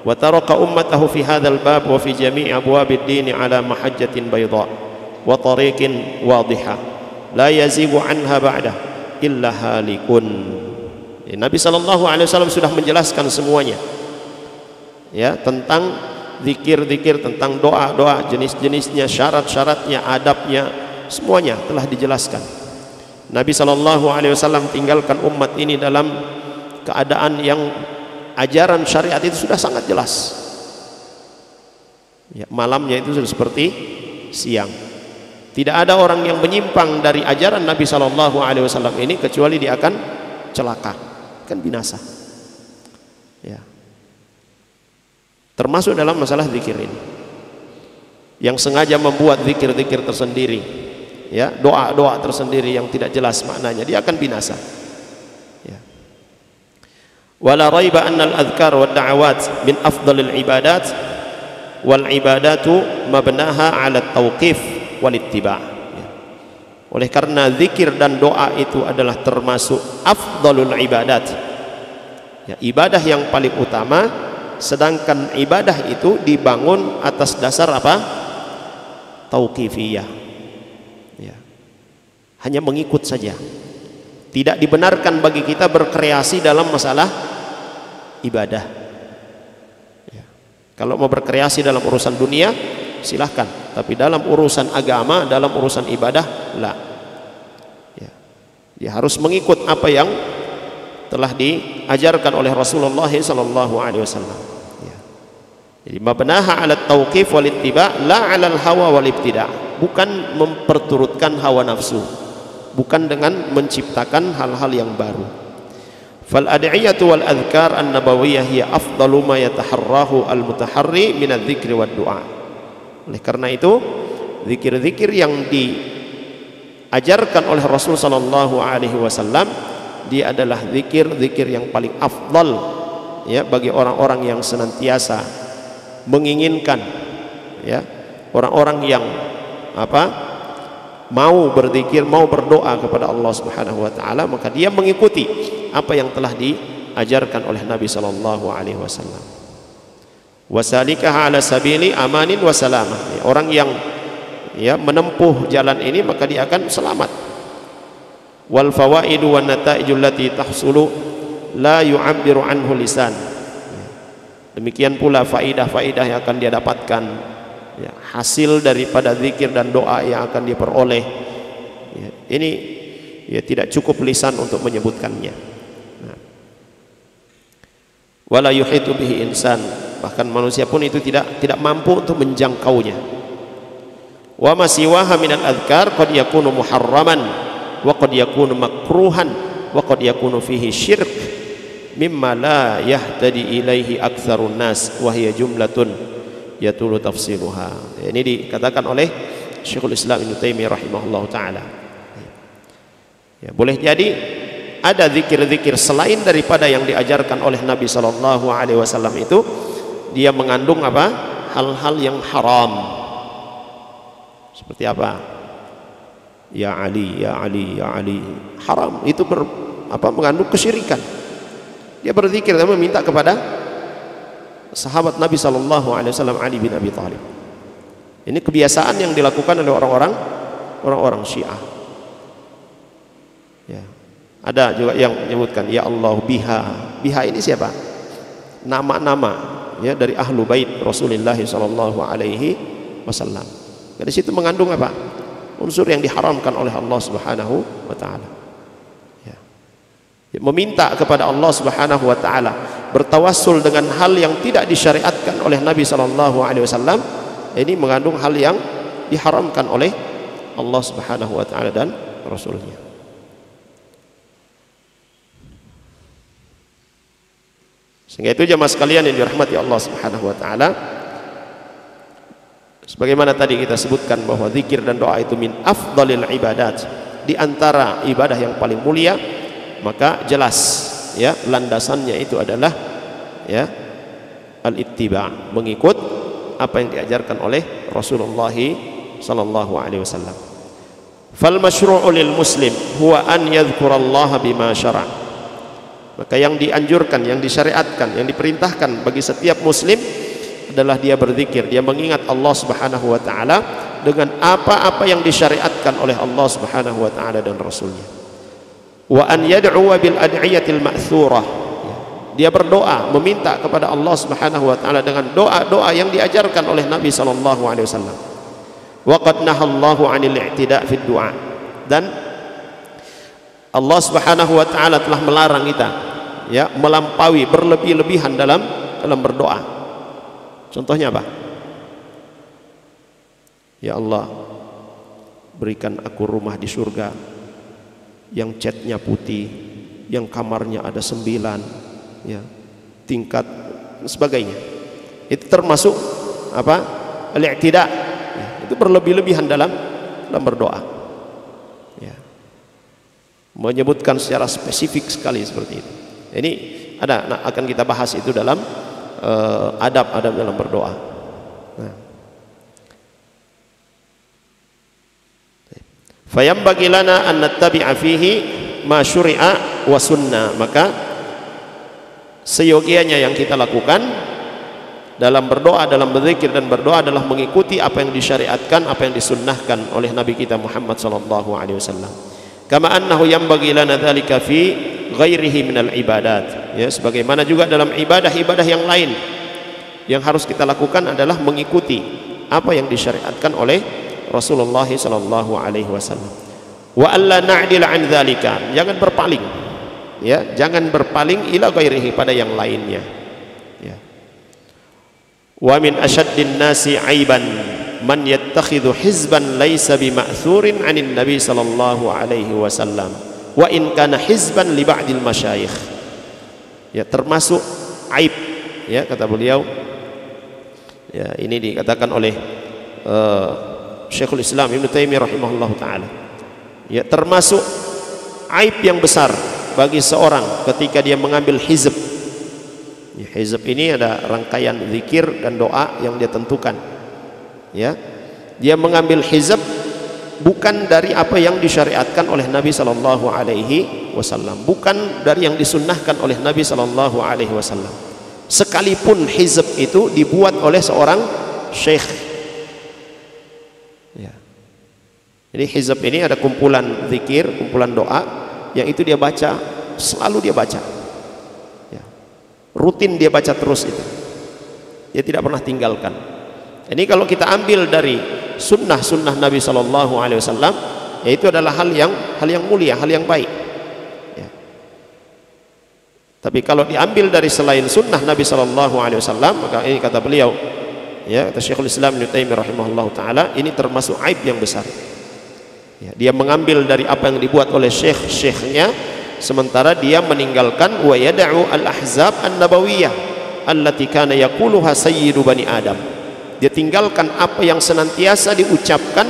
Wa taraka ummatahu fi hadzal bab wa fi jami' abwabid din ala mahajjatin bayda wa tariqin wadihah la yazigu anha ba'dah illa halikun. Nabi sallallahu alaihi wasallam sudah menjelaskan semuanya ya, tentang zikir-zikir, tentang doa-doa, jenis-jenisnya, syarat-syaratnya, adabnya, semuanya telah dijelaskan. Nabi sallallahu alaihi wasallam tinggalkan umat ini dalam keadaan yang ajaran syariat itu sudah sangat jelas ya, malamnya itu sudah seperti siang. Tidak ada orang yang menyimpang dari ajaran Nabi sallallahu alaihi wasallam ini kecuali dia akan celaka, akan binasa ya. Termasuk dalam masalah zikir ini, yang sengaja membuat zikir-zikir tersendiri ya, doa-doa tersendiri yang tidak jelas maknanya, dia akan binasa ya. Wala raiba anna al-adhkar wa da'awat min afdalil ibadat wal ibadatu mabnaha 'ala at-tawqif wal ittiba' ya. Oleh karena zikir dan doa itu adalah termasuk afdalul ibadat ya, ibadah yang paling utama, sedangkan ibadah itu dibangun atas dasar apa? Tauqifiyah ya. Hanya mengikut saja. Tidak dibenarkan bagi kita berkreasi dalam masalah ibadah ya. Kalau mau berkreasi dalam urusan dunia silahkan, tapi dalam urusan agama, dalam urusan ibadah lah ya. Dia harus mengikut apa yang telah diajarkan oleh Rasulullah sallallahu alaihi wasallam ya. Jadi mabnaha 'ala at-tauqif wal ittiba' la 'ala al-hawa wal ibtida', bukan memperturutkan hawa nafsu, bukan dengan menciptakan hal-hal yang baru. Fal ad'iyatu wal adhkar an-nabawiyyah hiya afdalu ma yataharrahu al-mutaharri min adz-dzikri wad du'a. Oleh karena itu zikir-zikir yang diajarkan oleh Rasul sallallahu alaihi wasallam, dia adalah zikir-zikir yang paling afdal ya bagi orang-orang yang senantiasa menginginkan ya, orang-orang yang mau berzikir, mau berdoa kepada Allah Subhanahu wa taala, maka dia mengikuti apa yang telah diajarkan oleh Nabi sallallahu alaihi wasallam. Wasalikaha ala sabili amanin wa salamah. Ya, orang yang ya menempuh jalan ini maka dia akan selamat. wal fawaidu wan nataijul lati tahsulu la yu'abbiru anhu lisan. Demikian pula faidah-faidah yang akan dia dapatkan, ya, hasil daripada zikir dan doa yang akan dia peroleh, ya, ini ya tidak cukup lisan untuk menyebutkannya. Nah. Wala yuhitu bihi insan, bahkan manusia pun itu tidak mampu untuk menjangkaunya. Wa ma siwaha minal adhkar qad yakunu muharraman wa qad yakunu makruhan wa qad yakunu fihi syirk mimma la yahtadi ilaihi aktsarun nas wa hiya jumlatun yatulu tafsiluha. Ini dikatakan oleh Syekhul Islam Ibnu Taimiyah rahimahullahu taala. Ya, boleh jadi ada zikir-zikir selain daripada yang diajarkan oleh Nabi sallallahu alaihi wasallam itu, dia mengandung apa? Hal-hal yang haram. Seperti apa? Ya Ali, ya Ali, ya Ali. Haram itu mengandung kesyirikan. Dia berzikir dan meminta kepada sahabat Nabi sallallahu alaihi wasallam Ali bin Abi Thalib. Ini kebiasaan yang dilakukan oleh orang-orang Syiah. Ya. Ada juga yang menyebutkan ya Allah biha. Biha ini siapa? Nama-nama ya dari ahlu bait Rasulullah sallallahu alaihi wasallam. Dari situ mengandung apa? Unsur yang diharamkan oleh Allah Subhanahu wa taala. Meminta kepada Allah Subhanahu wa taala, bertawassul dengan hal yang tidak disyariatkan oleh Nabi sallallahu alaihi wasallam, ini mengandung hal yang diharamkan oleh Allah Subhanahu wa taala dan Rasulnya. Sehingga itu jemaah sekalian yang dirahmati Allah Subhanahu wa taala, sebagaimana tadi kita sebutkan bahwa zikir dan doa itu min afdalil ibadat, di antara ibadah yang paling mulia, maka jelas ya landasannya itu adalah ya al-ittiba, mengikut apa yang diajarkan oleh Rasulullah sallallahu alaihi wasallam. Fal masyru'u lil muslim huwa an yadhkurallaha bima syara'. Maka yang dianjurkan, yang disyariatkan, yang diperintahkan bagi setiap muslim adalah dia berzikir, dia mengingat Allah Subhanahu wa taala dengan apa-apa yang disyariatkan oleh Allah Subhanahu wa taala dan Rasulnya. Wa an yad'uwa bil ad'iyatil ma'thurah, dia berdoa meminta kepada Allah Subhanahu wa taala dengan doa-doa yang diajarkan oleh Nabi sallallahu alaihi wasallam. Wa qad nahallahu 'anil i'tida' fid du'a, dan Allah Subhanahu wa taala telah melarang kita ya melampaui, berlebih-lebihan dalam berdoa. Contohnya apa? Ya Allah, berikan aku rumah di surga yang catnya putih, yang kamarnya ada 9 ya, tingkat dan sebagainya. Itu termasuk apa? Al-i'tida, ya, itu berlebih-lebihan dalam berdoa ya. Menyebutkan secara spesifik sekali seperti itu. Ini akan kita bahas itu dalam adab-adab dalam berdoa. Nah. Fayambaghi lana an nattabi'a fihi ma syuri'a wa sunnah, maka seyogianya yang kita lakukan dalam berdoa, dalam berzikir dan berdoa adalah mengikuti apa yang disyariatkan, apa yang disunnahkan oleh Nabi kita Muhammad sallallahu alaihi wasallam. Kama annahu yambaghi lana dzalika fi ghairihi minal ibadat, ya, sebagaimana juga dalam ibadah-ibadah yang lain yang harus kita lakukan adalah mengikuti apa yang disyariatkan oleh Rasulullah sallallahu alaihi wasallam. Wa alla na'dil an dzalika, jangan berpaling ya, jangan berpaling ila ghairihi, pada yang lainnya ya. Wa min asyaddin nasi aiban man yattakhidhu hizban laisa bima'thurin 'anil nabi sallallahu alaihi wasallam wa in kana hizban li ba'dil masyayikh. Ya, termasuk aib ya, kata beliau ya, ini dikatakan oleh Syekhul Islam Ibnu Taimiyah rahimahullahu taala. Ya, termasuk aib yang besar bagi seorang ketika dia mengambil hizb. Ya, hizb ini ada rangkaian zikir dan doa yang dia tentukan. Ya, dia mengambil hizb bukan dari apa yang disyariatkan oleh Nabi sallallahu alaihi wasallam, bukan dari yang disunnahkan oleh Nabi sallallahu alaihi wasallam. Sekalipun hizb itu dibuat oleh seorang syekh. Ya. Jadi hizb ini ada kumpulan zikir, kumpulan doa yang itu dia baca, selalu dia baca, ya. Rutin dia baca terus itu, dia tidak pernah tinggalkan. Ini kalau kita ambil dari sunnah Nabi Shallallahu Alaihi Wasallam, yaitu adalah hal yang mulia, hal yang baik, ya. Tapi kalau diambil dari selain sunnah Nabi Shallallahu Alaihi Wasallam, maka ini kata beliau, ya, kata Syekhul Islam Ibnu Taimiyah rahimahullah taala, ini termasuk aib yang besar. Ya, dia mengambil dari apa yang dibuat oleh syekhnya, sementara dia meninggalkan wa yad'u al-ahzab an-nabawiyah allati kana yaquluha sayyidu bani Adam. Dia tinggalkan apa yang senantiasa diucapkan,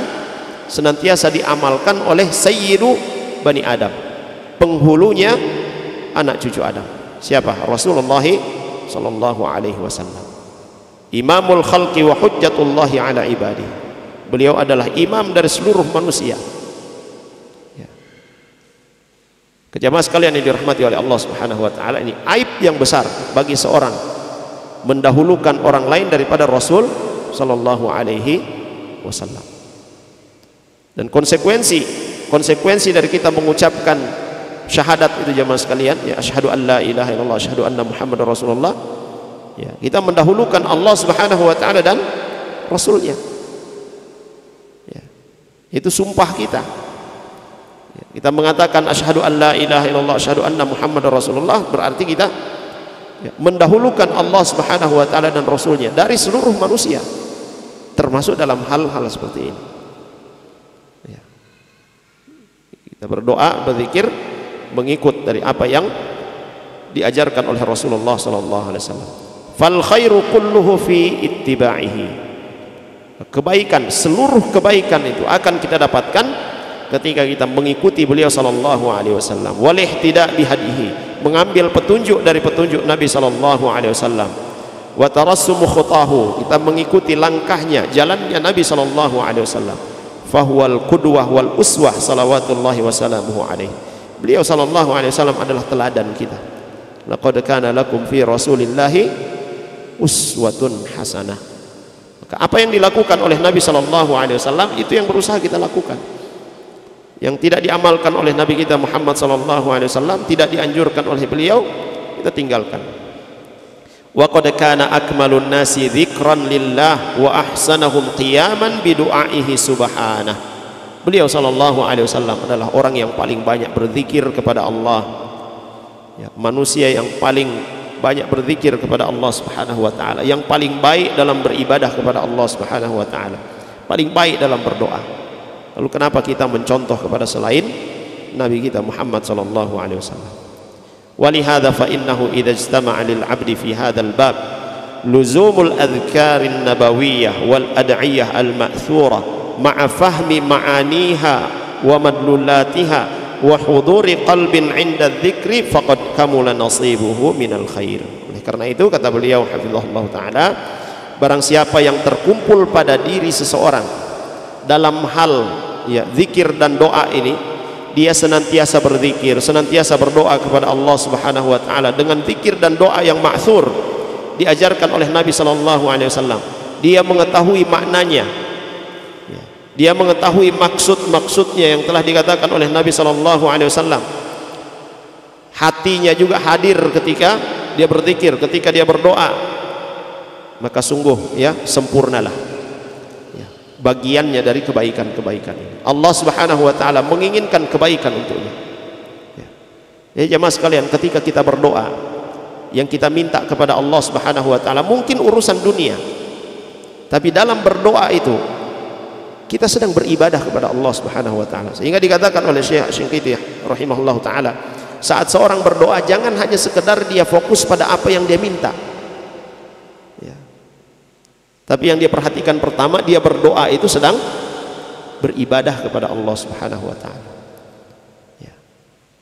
senantiasa diamalkan oleh sayyidu bani Adam, penghulunya anak cucu Adam. Siapa? Rasulullah sallallahu alaihi wasallam. Imamul khalqi wa hujjatullahi ala ibadi. Beliau adalah imam dari seluruh manusia. Ya. Jemaah sekalian yang dirahmati oleh Allah Subhanahu wa taala, ini aib yang besar bagi seorang mendahulukan orang lain daripada Rasul sallallahu alaihi wasallam. Dan konsekuensi dari kita mengucapkan syahadat itu jemaah sekalian, ya, asyhadu an la ilaha illallah asyhadu anna muhammadar rasulullah, ya, kita mendahulukan Allah Subhanahu wa taala dan Rasulnya, ya, itu sumpah kita, ya, kita mengatakan asyhadu an la ilaha illallah asyhadu anna muhammadar rasulullah, berarti kita, ya, mendahulukan Allah Subhanahu wa taala dan Rasulnya dari seluruh manusia, termasuk dalam hal-hal seperti ini, ya. Kita berdoa, berzikir, mengikut dari apa yang diajarkan oleh Rasulullah sallallahu alaihi wasallam. Fal khairu kulluhu fi ittiba'ihi. Kebaikan, seluruh kebaikan itu akan kita dapatkan ketika kita mengikuti beliau sallallahu alaihi wasallam. Wal ihtiда' bihadihi, mengambil petunjuk dari petunjuk Nabi sallallahu alaihi wasallam. Wa tarassumu khutahu, kita mengikuti langkahnya, jalannya Nabi sallallahu alaihi wasallam. Fahuwal qudwah wal uswah salawatullahi wasalamuhu alaihi. Beliau sallallahu alaihi wasallam adalah teladan kita. Laqad kana lakum fi rasulillahi uswatun hasanah. Maka apa yang dilakukan oleh Nabi sallallahu alaihi wasallam itu yang berusaha kita lakukan. Yang tidak diamalkan oleh Nabi kita Muhammad sallallahu alaihi wasallam, tidak dianjurkan oleh beliau, kita tinggalkan. Wa qad kana akmalun nasi dzikran lillah wa ahsanahum qiyaman bi du'aihi subhanahu. Beliau sallallahu alaihi wasallam adalah orang yang paling banyak berzikir kepada Allah, ya, manusia yang paling banyak berzikir kepada Allah Subhanahu wa taala, yang paling baik dalam beribadah kepada Allah Subhanahu wa taala, paling baik dalam berdoa. Lalu kenapa kita mencontoh kepada selain Nabi kita Muhammad sallallahu alaihi wasallam? Walihada fa innahu idza ijtama'a lil 'abdi fi hadzal bab luzumul adhkarin nabawiyyah wal ad'iyah al ma'thurah ma'a fahmi ma'aniha wa madlulatiha wa huduri qalbin 'inda dzikri faqad kamula nasibuhu minal khair. Oleh karena itu kata beliau hafizahullah taala, barang siapa yang terkumpul pada diri seseorang dalam hal, ya, zikir dan doa ini, dia senantiasa berzikir, senantiasa berdoa kepada Allah Subhanahu wa taala dengan zikir dan doa yang ma'thur diajarkan oleh Nabi sallallahu alaihi wasallam. Dia mengetahui maknanya, dia mengetahui maksud-maksudnya yang telah dikatakan oleh Nabi sallallahu alaihi wasallam. Hatinya juga hadir ketika dia berzikir, ketika dia berdoa, maka sungguh, ya, sempurnalah, ya, bagiannya dari kebaikan-kebaikan ini. Allah Subhanahu wa taala menginginkan kebaikan untuknya. Ya, jemaah sekalian, ketika kita berdoa, yang kita minta kepada Allah Subhanahu wa taala mungkin urusan dunia, tapi dalam berdoa itu kita sedang beribadah kepada Allah Subhanahu wa taala. Sehingga dikatakan oleh Syekh Syinqiti rahimahullah taala, saat seorang berdoa jangan hanya sekedar dia fokus pada apa yang dia minta, ya, tapi yang dia perhatikan pertama, dia berdoa itu sedang beribadah kepada Allah Subhanahu wa taala, ya.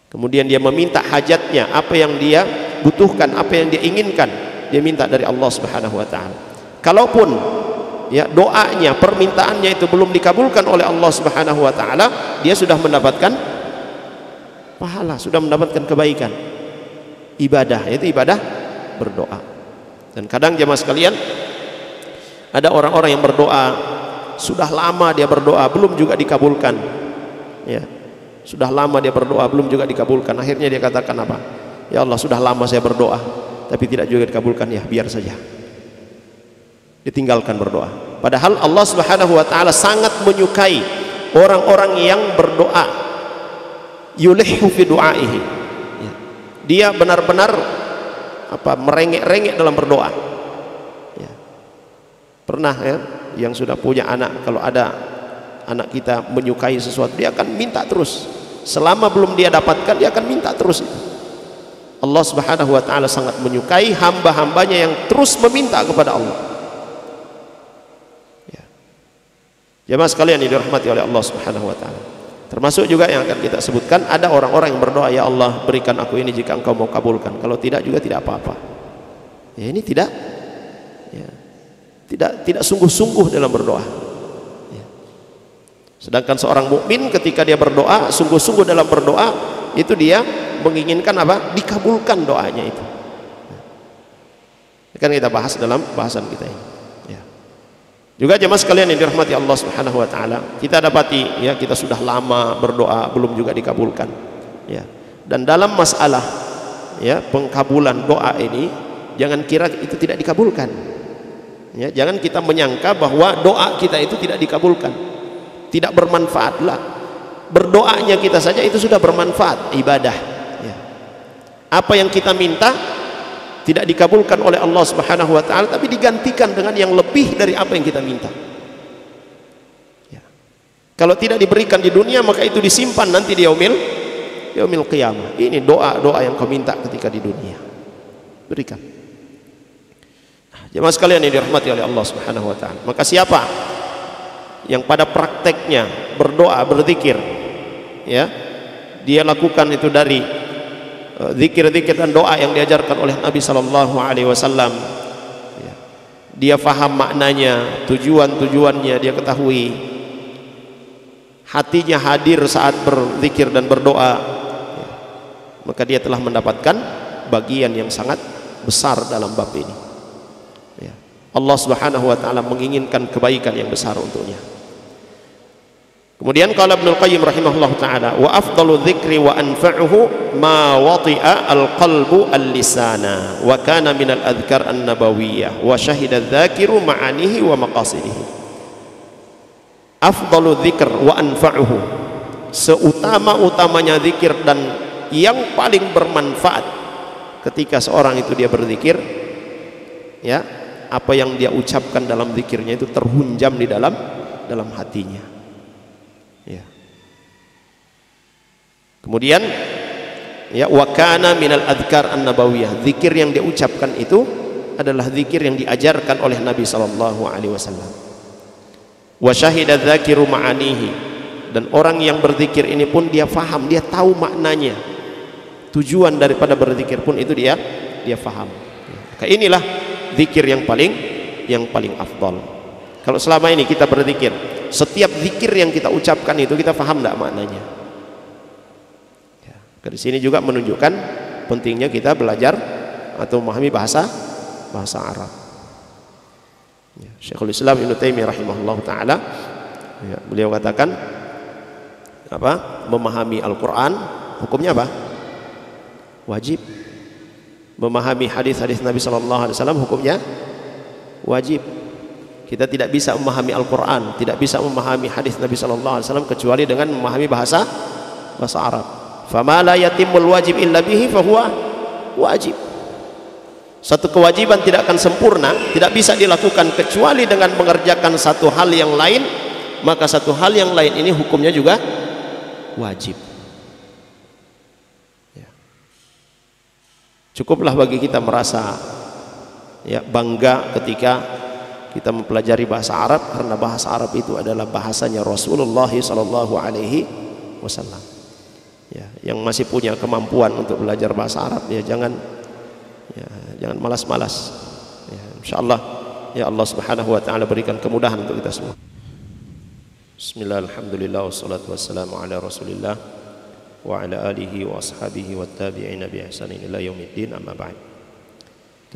Kemudian dia meminta hajatnya, apa yang dia butuhkan, apa yang dia inginkan, dia minta dari Allah Subhanahu wa taala. Kalaupun, ya, doanya, permintaannya itu belum dikabulkan oleh Allah Subhanahu wa taala, dia sudah mendapatkan pahala, sudah mendapatkan kebaikan. Ibadah, yaitu ibadah berdoa. Dan kadang jemaah sekalian, ada orang-orang yang berdoa sudah lama, dia berdoa belum juga dikabulkan, ya. Sudah lama dia berdoa belum juga dikabulkan. Akhirnya dia katakan apa? Ya Allah, sudah lama saya berdoa tapi tidak juga dikabulkan, ya biar saja. Ditinggalkan berdoa. Padahal Allah Subhanahu wa taala sangat menyukai orang-orang yang berdoa. Yulihhu fi du'aihi. Ya. Dia benar-benar merengek-rengek dalam berdoa. Ya. Pernah ya, yang sudah punya anak, kalau ada anak kita menyukai sesuatu, dia akan minta terus. Selama belum dia dapatkan, dia akan minta terus. Allah Subhanahu wa taala sangat menyukai hamba-hambanya yang terus meminta kepada Allah. Ya. Jemaah sekalian yang dirahmati oleh Allah Subhanahu wa taala. Termasuk juga yang akan kita sebutkan, ada orang-orang yang berdoa, ya Allah berikan aku ini jika engkau mau kabulkan, kalau tidak juga tidak apa-apa. Ya, ini tidak sungguh-sungguh dalam berdoa. Ya. Sedangkan seorang mukmin ketika dia berdoa sungguh-sungguh dalam berdoa, itu dia menginginkan apa? Dikabulkan doanya itu. Ini kan kita bahas dalam bahasan kita ini. Ya. Juga jemaah sekalian yang dirahmati Allah Subhanahu wa taala, kita dapati ya, kita sudah lama berdoa belum juga dikabulkan. Ya. Dan dalam masalah ya pengkabulan doa ini, jangan kira itu tidak dikabulkan. Ya, jangan kita menyangka bahwa doa kita itu tidak dikabulkan, tidak bermanfaat lah. Berdoanya kita saja itu sudah bermanfaat, ibadah. Ya. Apa yang kita minta tidak dikabulkan oleh Allah Subhanahu wa taala, tapi digantikan dengan yang lebih dari apa yang kita minta. Ya. Kalau tidak diberikan di dunia, maka itu disimpan nanti di yaumil qiyamah. Ini doa-doa yang kau minta ketika di dunia, berikan. Jemaah sekalian yang dirahmati oleh Allah Subhanahu wa taala, maka siapa yang pada prakteknya berdoa, berzikir, ya, dia lakukan itu dari zikir-zikir dan doa yang diajarkan oleh Nabi sallallahu alaihi wasallam, ya, dia faham maknanya, tujuannya dia ketahui, hatinya hadir saat berzikir dan berdoa, ya, maka dia telah mendapatkan bagian yang sangat besar dalam bab ini. Ya. Allah Subhanahu wa taala menginginkan kebaikan yang besar untuknya. Kemudian qala Ibnu Qayyim rahimahullah taala, wa afdalu dzikri wa anfa'uhu ma wati'a al-qalbu al-lisana wa kana min al-adhkar an-nabawiyyah wa syahida adz-dzakiru ma'anihi wa maqasidihi. Afdalu dzikr wa anfa'uhu, seutama-utamanya zikir dan yang paling bermanfaat ketika seorang itu dia berzikir, ya, apa yang dia ucapkan dalam zikirnya itu terhunjam di dalam hatinya. Ya. Kemudian ya, wa kana minal adhkar an-nabawiyah, zikir yang dia ucapkan itu adalah zikir yang diajarkan oleh Nabi sallallahu alaihi wasallam. Wa syahida dzakiru ma'anihi, dan orang yang berzikir ini pun dia faham, dia tahu maknanya, tujuan daripada berzikir pun itu dia faham. Maka inilah zikir yang paling afdal. Kalau selama ini kita berzikir, setiap zikir yang kita ucapkan itu kita faham tidak maknanya. Ya, dari sini juga menunjukkan pentingnya kita belajar atau memahami bahasa Arab. Ya, Syekhul Islam Ibnu Taimiyah rahimahullah taala, ya, beliau katakan apa? Memahami Al-Quran hukumnya apa? Wajib. Memahami hadis-hadis Nabi sallallahu alaihi wasallam hukumnya wajib. Kita tidak bisa memahami Al-Quran, tidak bisa memahami hadis Nabi sallallahu alaihi wasallam kecuali dengan memahami bahasa Arab. Fama la yatimul wajib illa bihi fahuwa wajib. Satu kewajiban tidak akan sempurna, tidak bisa dilakukan kecuali dengan mengerjakan satu hal yang lain, maka satu hal yang lain ini hukumnya juga wajib. Ya. Cukuplah bagi kita merasa ya bangga ketika kita mempelajari bahasa Arab, karena bahasa Arab itu adalah bahasanya Rasulullah sallallahu alaihi wasallam. Ya, yang masih punya kemampuan untuk belajar bahasa Arab, ya jangan malas-malas. Ya, insyaallah ya Allah Subhanahu wa taala berikan kemudahan untuk kita semua. Bismillah, alhamdulillah, wassalatu wassalamu ala Rasulillah wa ala alihi wa ashabihi wa tabi'ina bi ihsanin ila yaumiddin, amma ba'd.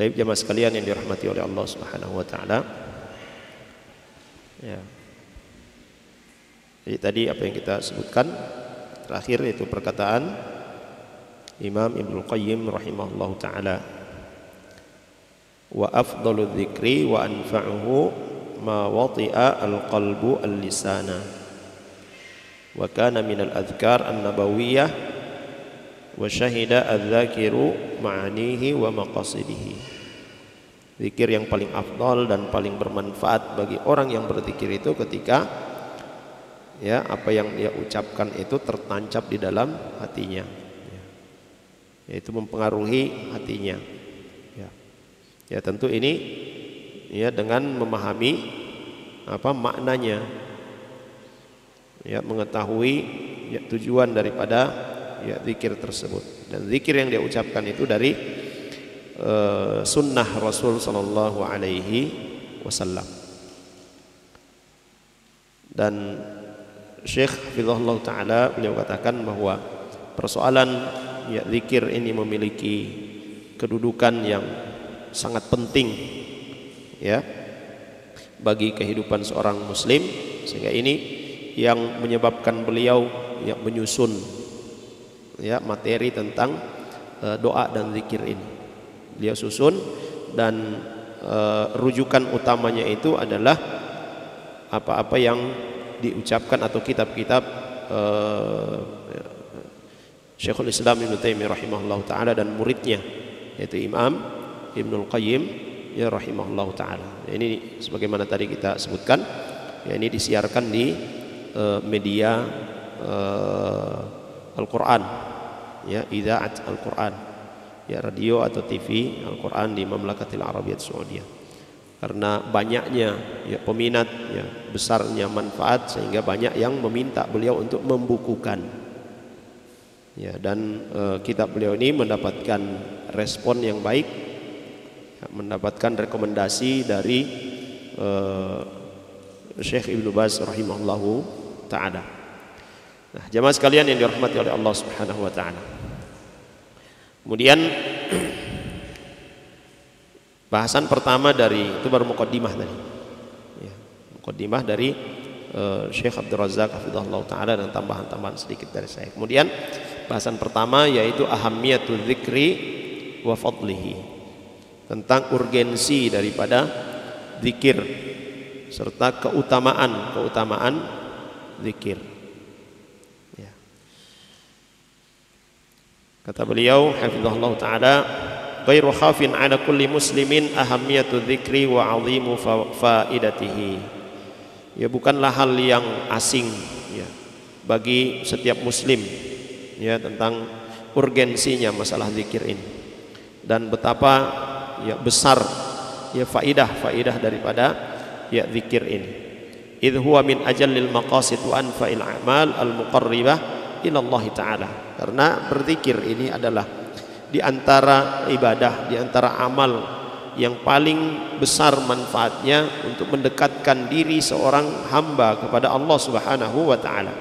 Baik jemaah sekalian yang dirahmati oleh Allah Subhanahu wa taala. Ya. Jadi tadi apa yang kita sebutkan terakhir itu perkataan Imam Ibnul Qayyim rahimahullahu ta'ala, wa afdalu dzikri wa anfa'uhu ma wati'a al-qalbu al-lisana wa kana min al-adhkar an-nabawiyyah wa syahida adz-dzakiru ma'anihi wa maqasidihi. Zikir yang paling afdal dan paling bermanfaat bagi orang yang berzikir itu ketika ya apa yang dia ucapkan itu tertancap di dalam hatinya, yaitu mempengaruhi hatinya. Ya tentu ini ya dengan memahami apa maknanya, ya mengetahui ya, tujuan daripada ya zikir tersebut, dan zikir yang dia ucapkan itu dari sunnah Rasul sallallahu alaihi wasallam. Dan Syekh Hafizahullah ta'ala beliau katakan bahwa persoalan ya zikir ini memiliki kedudukan yang sangat penting ya bagi kehidupan seorang muslim, sehingga ini yang menyebabkan beliau ya menyusun ya materi tentang doa dan zikir ini. Beliau susun, dan rujukan utamanya itu adalah apa-apa yang diucapkan atau kitab-kitab Syekhul Islam Ibnu Taimiyah rahimahullahu ta'ala dan muridnya, yaitu Imam Ibnul Qayyim ya rahimahullahu ta'ala. Ini sebagaimana tadi kita sebutkan, ya ini disiarkan di media Al-Quran, ya Idzaat Al-Quran, ya radio atau TV Al-Quran di Mamlakatil Arabiyyah Saudiyah. Karena banyaknya ya peminat, ya besarnya manfaat, sehingga banyak yang meminta beliau untuk membukukan. Ya, dan kitab beliau ini mendapatkan respon yang baik, ya, mendapatkan rekomendasi dari Syekh Ibnu Baz rahimahullahu ta'ala. Nah, jamaah sekalian yang dirahmati oleh Allah Subhanahu wa ta'ala. Kemudian bahasan pertama dari itu baru muqaddimah tadi, ya, muqaddimah dari Syekh Abdul Razak hafizahullah ta'ala dan tambahan-tambahan sedikit dari saya. Kemudian bahasan pertama yaitu ahammiyatul dzikri wa fadlihi, tentang urgensi daripada zikir serta keutamaan zikir. Ya. Kata beliau hafizahullah ta'ala, ghairu khafin ala kulli muslimin ahammiyatu dzikri wa 'azimu faidatihi. Ya, bukanlah hal yang asing ya bagi setiap muslim ya tentang urgensinya masalah zikir ini, dan betapa ya besar ya faidah daripada ya zikir ini. Idh huwa min ajallil maqasid wa anfa'il a'mal al-muqarribah ila Allah ta'ala. Karena berzikir ini adalah di antara ibadah, di antara amal yang paling besar manfaatnya untuk mendekatkan diri seorang hamba kepada Allah Subhanahu wa ta'ala.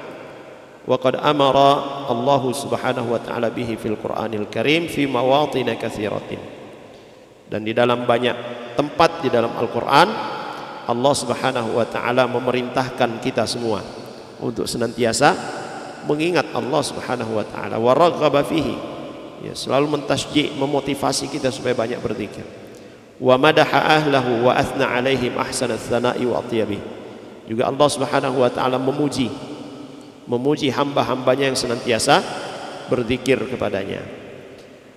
Wa qad amara Allah Subhanahu wa ta'ala bihi fil Qur'anil Karim fi mawatin katsiratin. Dan di dalam banyak tempat di dalam Al-Qur'an, Allah Subhanahu wa ta'ala memerintahkan kita semua untuk senantiasa mengingat Allah Subhanahu wa ta'ala, wa raghaba fihi, ya, selalu mentasji', memotivasi kita supaya banyak berzikir. Wa madaha ahlahu wa athna alaihim ahsanats tsana'i wa atyabih. Juga Allah Subhanahu wa ta'ala memuji hamba-hambanya yang senantiasa berzikir kepadanya.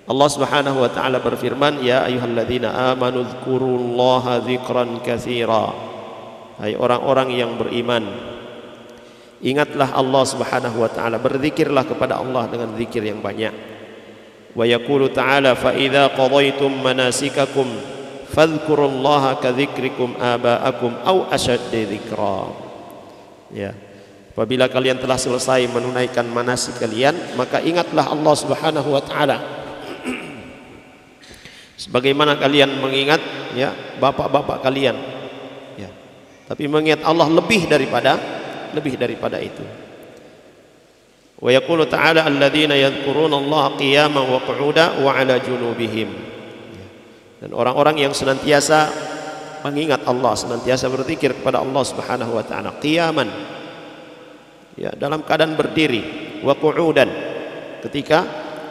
Allah Subhanahu wa ta'ala berfirman, ya ayyuhalladzina amanu dzkurullaha dzikran katsira. Hai orang-orang yang beriman, ingatlah Allah Subhanahu wa ta'ala, berzikirlah kepada Allah dengan zikir yang banyak. Wa yaqulu ta'ala, fa idza qadaytum manasikakum fadhkurullaha kadzikrikum aba'akum aw ashadda dzikra. Ya. Apabila kalian telah selesai menunaikan manasik kalian, maka ingatlah Allah Subhanahu wa ta'ala sebagaimana kalian mengingat ya bapak-bapak kalian, ya. Tapi mengingat Allah lebih daripada itu. Wa yaqulu ta'ala alladzina yadhkuruna Allah qiyaman wa qu'udan wa 'ala junubihim. Dan orang-orang yang senantiasa mengingat Allah, senantiasa berzikir kepada Allah Subhanahu wa ta'ala qiyaman, ya, dalam keadaan berdiri, wa qu'udan, ketika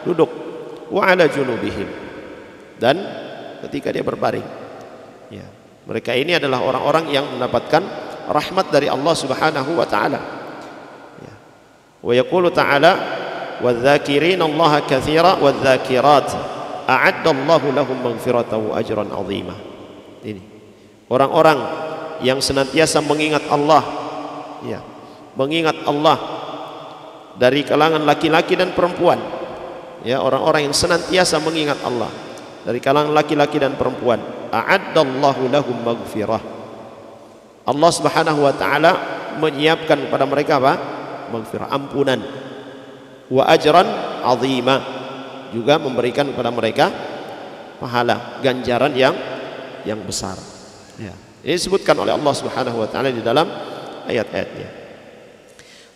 duduk, wa ala junubihim, dan ketika dia berbaring. Ya, mereka ini adalah orang-orang yang mendapatkan rahmat dari Allah Subhanahu wa taala. Ya. Wa yaqulu ta'ala wadh-dhakirina Allaha katsira wadh-dhakirat a'adda Allahu lahum maghfiratan wa ajran 'azima. Ini orang-orang yang senantiasa mengingat Allah, ya, mengingat Allah dari kalangan laki-laki dan perempuan. Ya, orang-orang yang senantiasa mengingat Allah dari kalangan laki-laki dan perempuan. A'addallahu lahum maghfirah. Allah Subhanahu wa taala menyiapkan kepada mereka apa? Maghfirah, ampunan. Wa ajran 'azima, juga memberikan kepada mereka pahala, ganjaran yang besar. Ya. Ini disebutkan oleh Allah Subhanahu wa taala di dalam ayat-ayatnya.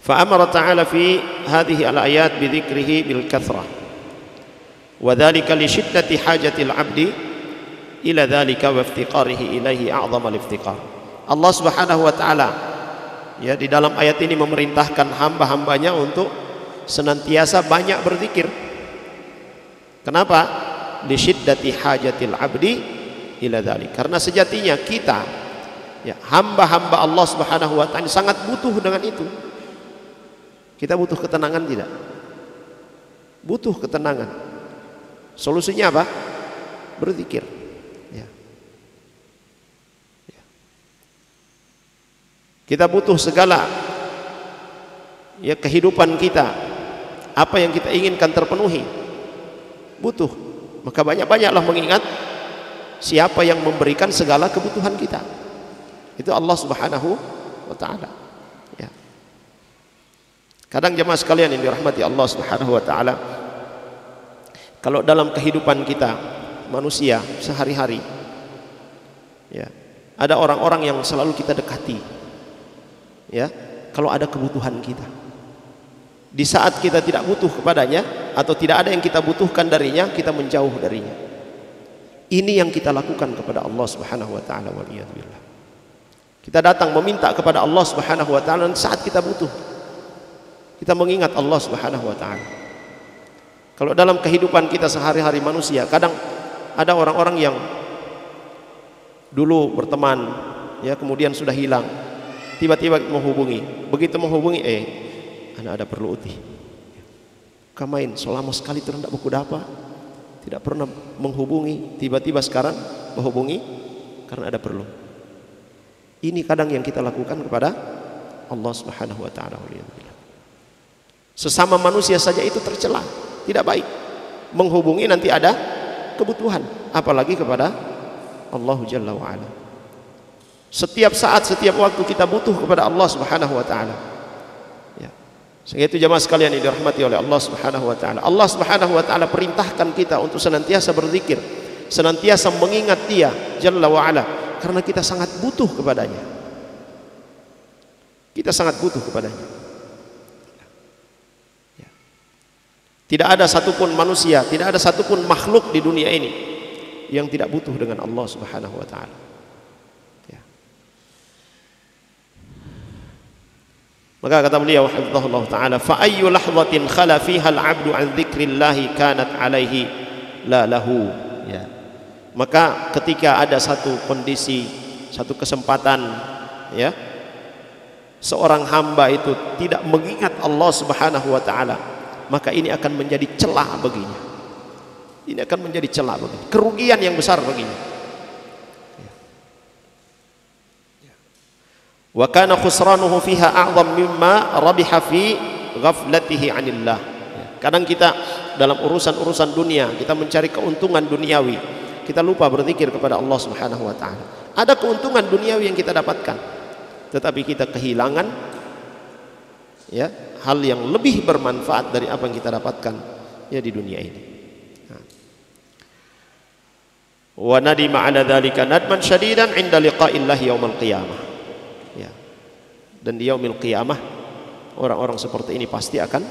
Fa amara ta'ala fi hadhihi al-ayat bi dzikrihi bil kathrah. Wa dzalika li shiddati hajatil 'abdi ila dzalika wa iftiqarihi ilaihi a'zama al-iftiqar. Allah Subhanahu wa taala ya di dalam ayat ini memerintahkan hamba-hambanya untuk senantiasa banyak berzikir. Kenapa? Li shiddati hajatil 'abdi ila dzalik. Karena sejatinya kita ya hamba-hamba Allah Subhanahu wa taala sangat butuh dengan itu. Kita butuh ketenangan tidak? Butuh ketenangan. Solusinya apa? Berzikir. Ya. Ya. Kita butuh segala ya kehidupan kita, apa yang kita inginkan terpenuhi, butuh. Maka banyak-banyaklah mengingat siapa yang memberikan segala kebutuhan kita. Itu Allah Subhanahu wa taala. Ya. Kadang jemaah sekalian yang dirahmati Allah Subhanahu wa taala, kalau dalam kehidupan kita manusia sehari-hari ya, ada orang-orang yang selalu kita dekati. Ya, kalau ada kebutuhan kita. Di saat kita tidak butuh kepadanya atau tidak ada yang kita butuhkan darinya, kita menjauh darinya. Ini yang kita lakukan kepada Allah Subhanahu wa taala, waliyadzubillah. Kita datang meminta kepada Allah Subhanahu wa taala saat kita butuh. Kita mengingat Allah Subhanahu wa taala. Kalau dalam kehidupan kita sehari-hari manusia, kadang ada orang-orang yang dulu berteman ya, kemudian sudah hilang. Tiba-tiba menghubungi. Begitu menghubungi, anak ada perlu uti. Kamain selama sekali terendak buku dapa, tidak pernah menghubungi, tiba-tiba sekarang menghubungi karena ada perlu. Ini kadang yang kita lakukan kepada Allah Subhanahu wa taala. Sesama manusia saja itu tercela, tidak baik. Menghubungi nanti ada kebutuhan, apalagi kepada Allah Jalla wa ala. Setiap saat, setiap waktu kita butuh kepada Allah Subhanahu wa taala. Ya. Sehingga itu jemaah sekalian yang dirahmati oleh Allah Subhanahu wa taala. Allah Subhanahu wa taala perintahkan kita untuk senantiasa berzikir, senantiasa mengingat Dia Jalla wa ala, karena kita sangat butuh kepadanya. Kita sangat butuh kepadanya. Ya. Tidak ada satupun manusia, tidak ada satupun makhluk di dunia ini yang tidak butuh dengan Allah Subhanahu wa taala. Ya. Maka kata beliau hafizahullah taala, fa ayyu lahzatin khala fiha al-'abdu an dzikrillah kanat 'alaihi la lahu. Ya. Maka ketika ada satu kondisi, satu kesempatan ya, seorang hamba itu tidak mengingat Allah Subhanahu wa taala, maka ini akan menjadi celah baginya. Ini akan menjadi celah baginya, kerugian yang besar baginya. Wa kana khusranuhu fiha a'zam mimma rabiha fi ghaflatihi 'anillah. Kadang kita dalam urusan-urusan dunia, kita mencari keuntungan duniawi, kita lupa berzikir kepada Allah Subhanahu wa taala. Ada keuntungan duniawi yang kita dapatkan, tetapi kita kehilangan ya hal yang lebih bermanfaat dari apa yang kita dapatkan ya di dunia ini. Wa nadima 'ala dzalika nadman syadidan 'inda liqa'illahi yaumil qiyamah. Ya. Dan di yaumil qiyamah orang-orang seperti ini pasti akan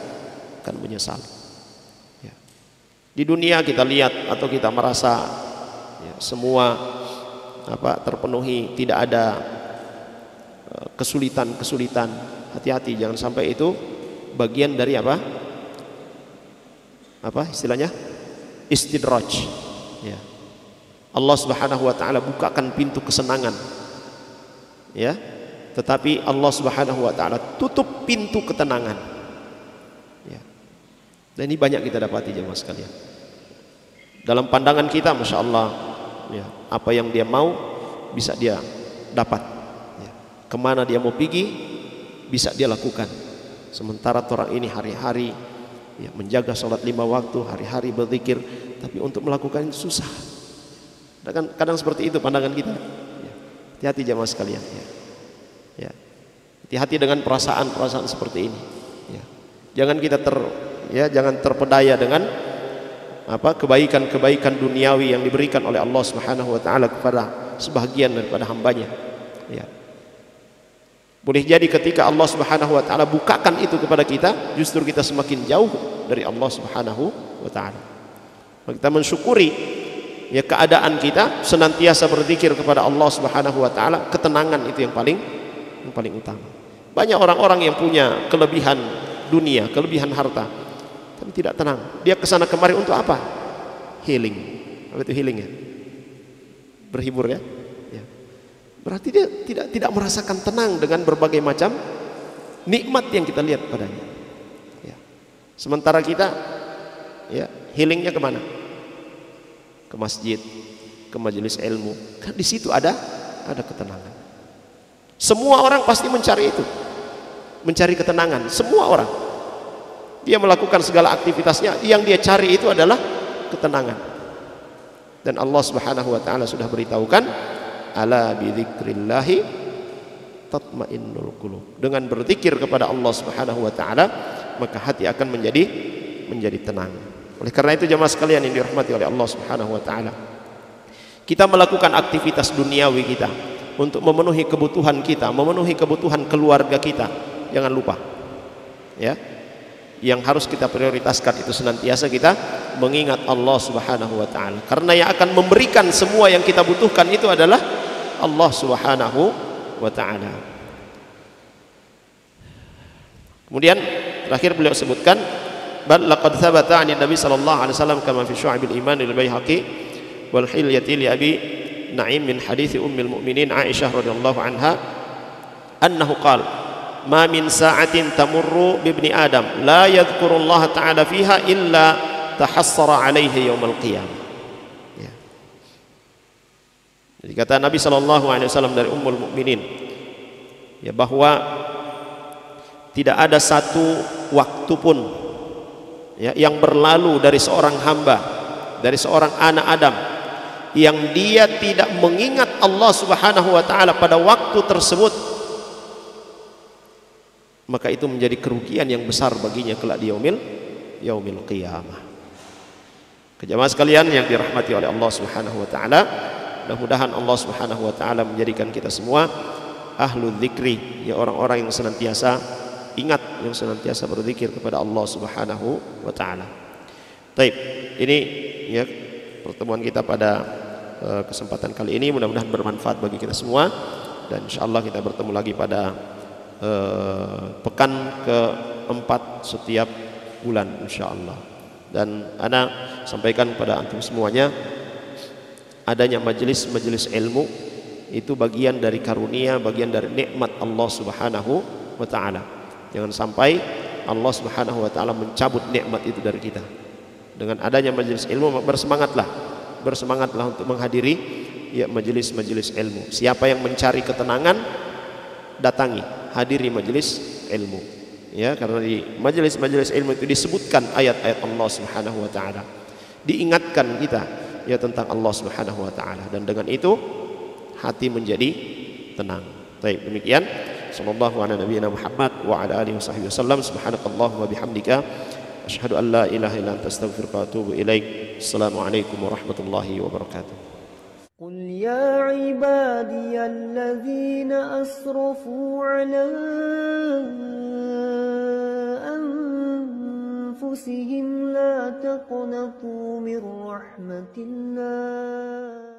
menyesal. Ya. Di dunia kita lihat atau kita merasa ya, semua terpenuhi, tidak ada kesulitan-kesulitan. Hati-hati, jangan sampai itu bagian dari apa? Apa istilahnya? Istidraj. Ya. Allah Subhanahu wa taala bukakan pintu kesenangan. Ya. Tetapi Allah Subhanahu wa taala tutup pintu ketenangan. Ya. Dan ini banyak kita dapati jemaah sekalian. Dalam pandangan kita, masya Allah, ya, apa yang dia mau bisa dia dapat. Ya. Kemana dia mau pergi bisa dia lakukan. Sementara orang ini hari-hari ya, menjaga sholat 5 waktu, hari-hari berzikir, tapi untuk melakukan itu susah. Kadang seperti itu pandangan kita. Ya. Hati-hati jemaah sekalian. Ya. Ya. Hati-hati dengan perasaan-perasaan seperti ini. Ya. Jangan terpedaya dengan apa kebaikan-kebaikan duniawi yang diberikan oleh Allah Subhanahu wa taala kepada sebahagian daripada hambanya. Ya. Boleh jadi ketika Allah Subhanahu wa taala bukakan itu kepada kita, justru kita semakin jauh dari Allah Subhanahu wa taala. Kita mensyukuri ya keadaan kita senantiasa berzikir kepada Allah Subhanahu wa taala, ketenangan itu yang paling utama. Banyak orang-orang yang punya kelebihan dunia, kelebihan harta, tapi tidak tenang. Dia kesana kemari untuk apa? Healing. Apa itu healing ya? Berhibur ya? Ya. Berarti dia tidak merasakan tenang dengan berbagai macam nikmat yang kita lihat padanya. Ya. Sementara kita, ya, healingnya kemana? Ke masjid, ke majelis ilmu. Kan di situ ada ketenangan. Semua orang pasti mencari itu, mencari ketenangan. Semua orang. Dia melakukan segala aktivitasnya, yang dia cari itu adalah ketenangan. Dan Allah Subhanahu wa taala sudah beritahukan, ala bidzikrillahi tatmainnul qulub. Dengan berzikir kepada Allah Subhanahu wa taala, maka hati akan menjadi tenang. Oleh karena itu jemaah sekalian yang dirahmati oleh Allah Subhanahu wa taala, kita melakukan aktivitas duniawi kita untuk memenuhi kebutuhan kita, memenuhi kebutuhan keluarga kita. Jangan lupa, ya, yang harus kita prioritaskan itu senantiasa kita mengingat Allah Subhanahu wa taala. Karena yang akan memberikan semua yang kita butuhkan itu adalah Allah Subhanahu wa taala. Kemudian terakhir beliau sebutkan, bal laqad thabata 'an Nabi sallallahu alaihi wasallam kama fi Syu'abil Iman lil Baihaqi wal Hilyati li Abi Na'im min hadits ummil mu'minin Aisyah radhiyallahu anha annahu qala ma min sa'atin tamurru bi ibni adam la yadhkurullaha ta'ala fiha illa tahassara alaihi yaumal qiyamah. Ya. Jadi kata Nabi sallallahu alaihi wasallam dari ummul mukminin, ya, bahwa tidak ada satu waktu pun, ya, yang berlalu dari seorang hamba, dari seorang anak Adam, yang dia tidak mengingat Allah Subhanahu wa taala pada waktu tersebut, maka itu menjadi kerugian yang besar baginya kelak di yaumil qiyamah. Jemaah sekalian yang dirahmati oleh Allah Subhanahu wa taala, mudah-mudahan Allah Subhanahu wa taala menjadikan kita semua ahlul dzikri, ya, orang-orang yang senantiasa ingat, yang senantiasa berzikir kepada Allah Subhanahu wa taala. Baik, ini ya pertemuan kita pada kesempatan kali ini, mudah-mudahan bermanfaat bagi kita semua, dan insyaallah kita bertemu lagi pada pekan keempat setiap bulan insyaallah. Dan ana sampaikan kepada antum semuanya, adanya majelis-majelis ilmu itu bagian dari karunia, bagian dari nikmat Allah Subhanahu wa taala. Jangan sampai Allah Subhanahu wa taala mencabut nikmat itu dari kita. Dengan adanya majelis ilmu, bersemangatlah untuk menghadiri, ya, majelis-majelis ilmu. Siapa yang mencari ketenangan, datangi, hadiri majelis ilmu, ya, karena di majelis-majelis ilmu itu disebutkan ayat-ayat Allah Subhanahu wa taala, diingatkan kita, ya, tentang Allah Subhanahu wa taala, dan dengan itu hati menjadi tenang. Baik, demikian. Sallallahu ala nabiyyina Muhammad wa ala alihi wasallam. Subhanakallahumma bihamdika asyhadu an la ilaha illa anta astaghfiruka wa atubu ilaik. Assalamualaikum warahmatullahi wabarakatuh. قل يا عبادي الذين أسرفوا على أنفسهم لا تقنطوا من رحمة الله